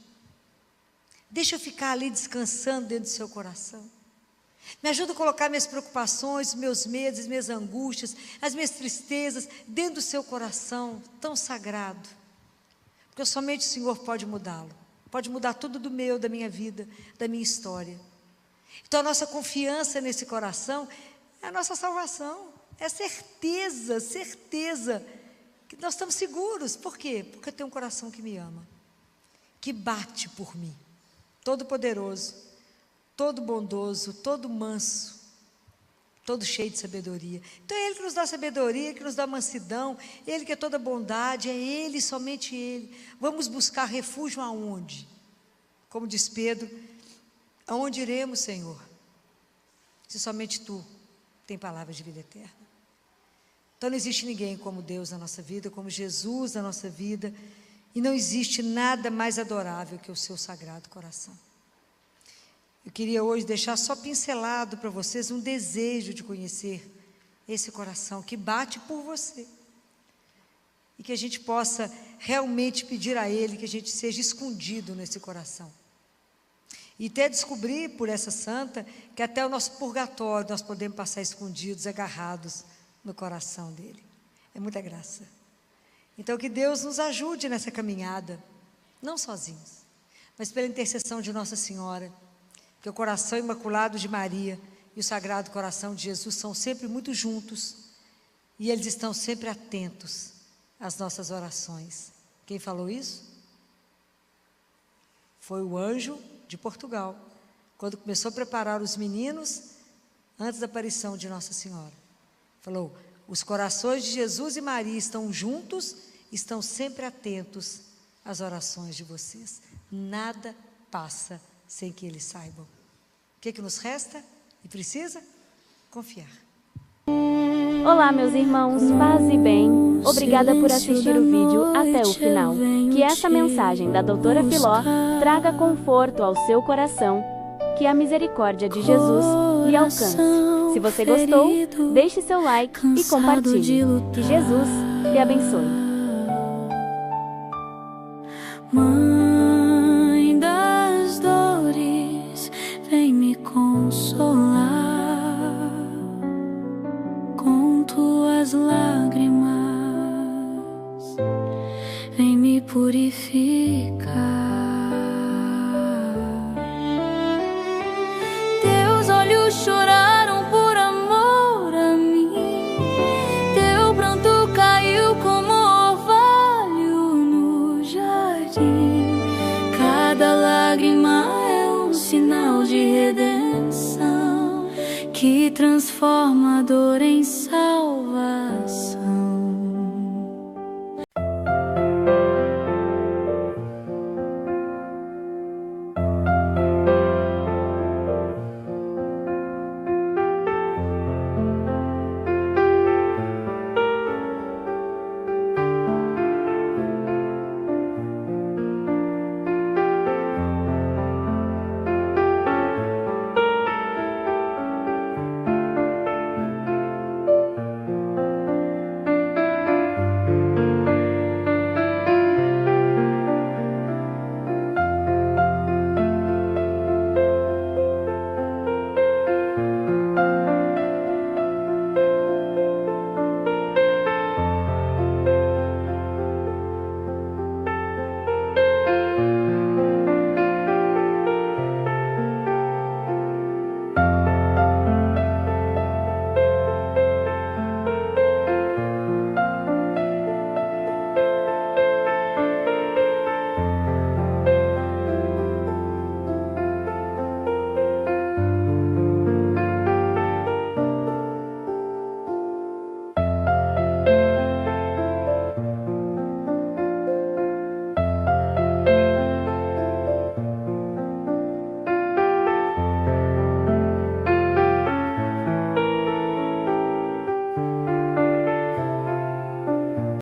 Deixa eu ficar ali descansando dentro do seu coração. Me ajuda a colocar minhas preocupações, meus medos, as minhas angústias, as minhas tristezas dentro do seu coração tão sagrado. Porque somente o Senhor pode mudá-lo. Pode mudar tudo do meu, da minha vida, da minha história. Então a nossa confiança nesse coração é a nossa salvação. É certeza, certeza que nós estamos seguros. Por quê? Porque eu tenho um coração que me ama, que bate por mim. Todo poderoso, todo bondoso, todo manso, todo cheio de sabedoria. Então é Ele que nos dá sabedoria, que nos dá mansidão, Ele que é toda bondade, é Ele, somente Ele. Vamos buscar refúgio aonde? Como diz Pedro, aonde iremos, Senhor? Se somente Tu tem palavras de vida eterna. Então não existe ninguém como Deus na nossa vida, como Jesus na nossa vida, e não existe nada mais adorável que o seu sagrado coração. Eu queria hoje deixar só pincelado para vocês um desejo de conhecer esse coração que bate por você. E que a gente possa realmente pedir a Ele que a gente seja escondido nesse coração. E até descobrir por essa santa que até o nosso purgatório nós podemos passar escondidos, agarrados no coração dele. É muita graça. Então que Deus nos ajude nessa caminhada, não sozinhos, mas pela intercessão de Nossa Senhora, que o coração imaculado de Maria e o Sagrado Coração de Jesus são sempre muito juntos e eles estão sempre atentos às nossas orações. Quem falou isso? Foi o anjo de Portugal, quando começou a preparar os meninos antes da aparição de Nossa Senhora. Falou, os corações de Jesus e Maria estão juntos, estão sempre atentos às orações de vocês. Nada passa sem que eles saibam. O que nos resta e precisa? Confiar. Olá, meus irmãos, paz e bem. Obrigada por assistir o vídeo até o final. Que essa mensagem da Doutora Filó traga conforto ao seu coração Que a misericórdia de Jesus lhe alcance. Se você gostou, deixe seu like e compartilhe. Que Jesus lhe abençoe. Mãe das dores, vem me consolar com tuas lágrimas, vem me purificar. Teus olhos choraram por amor a mim, teu pranto caiu como orvalho no jardim. Cada lágrima é um sinal de redenção que transforma a dor em salvação.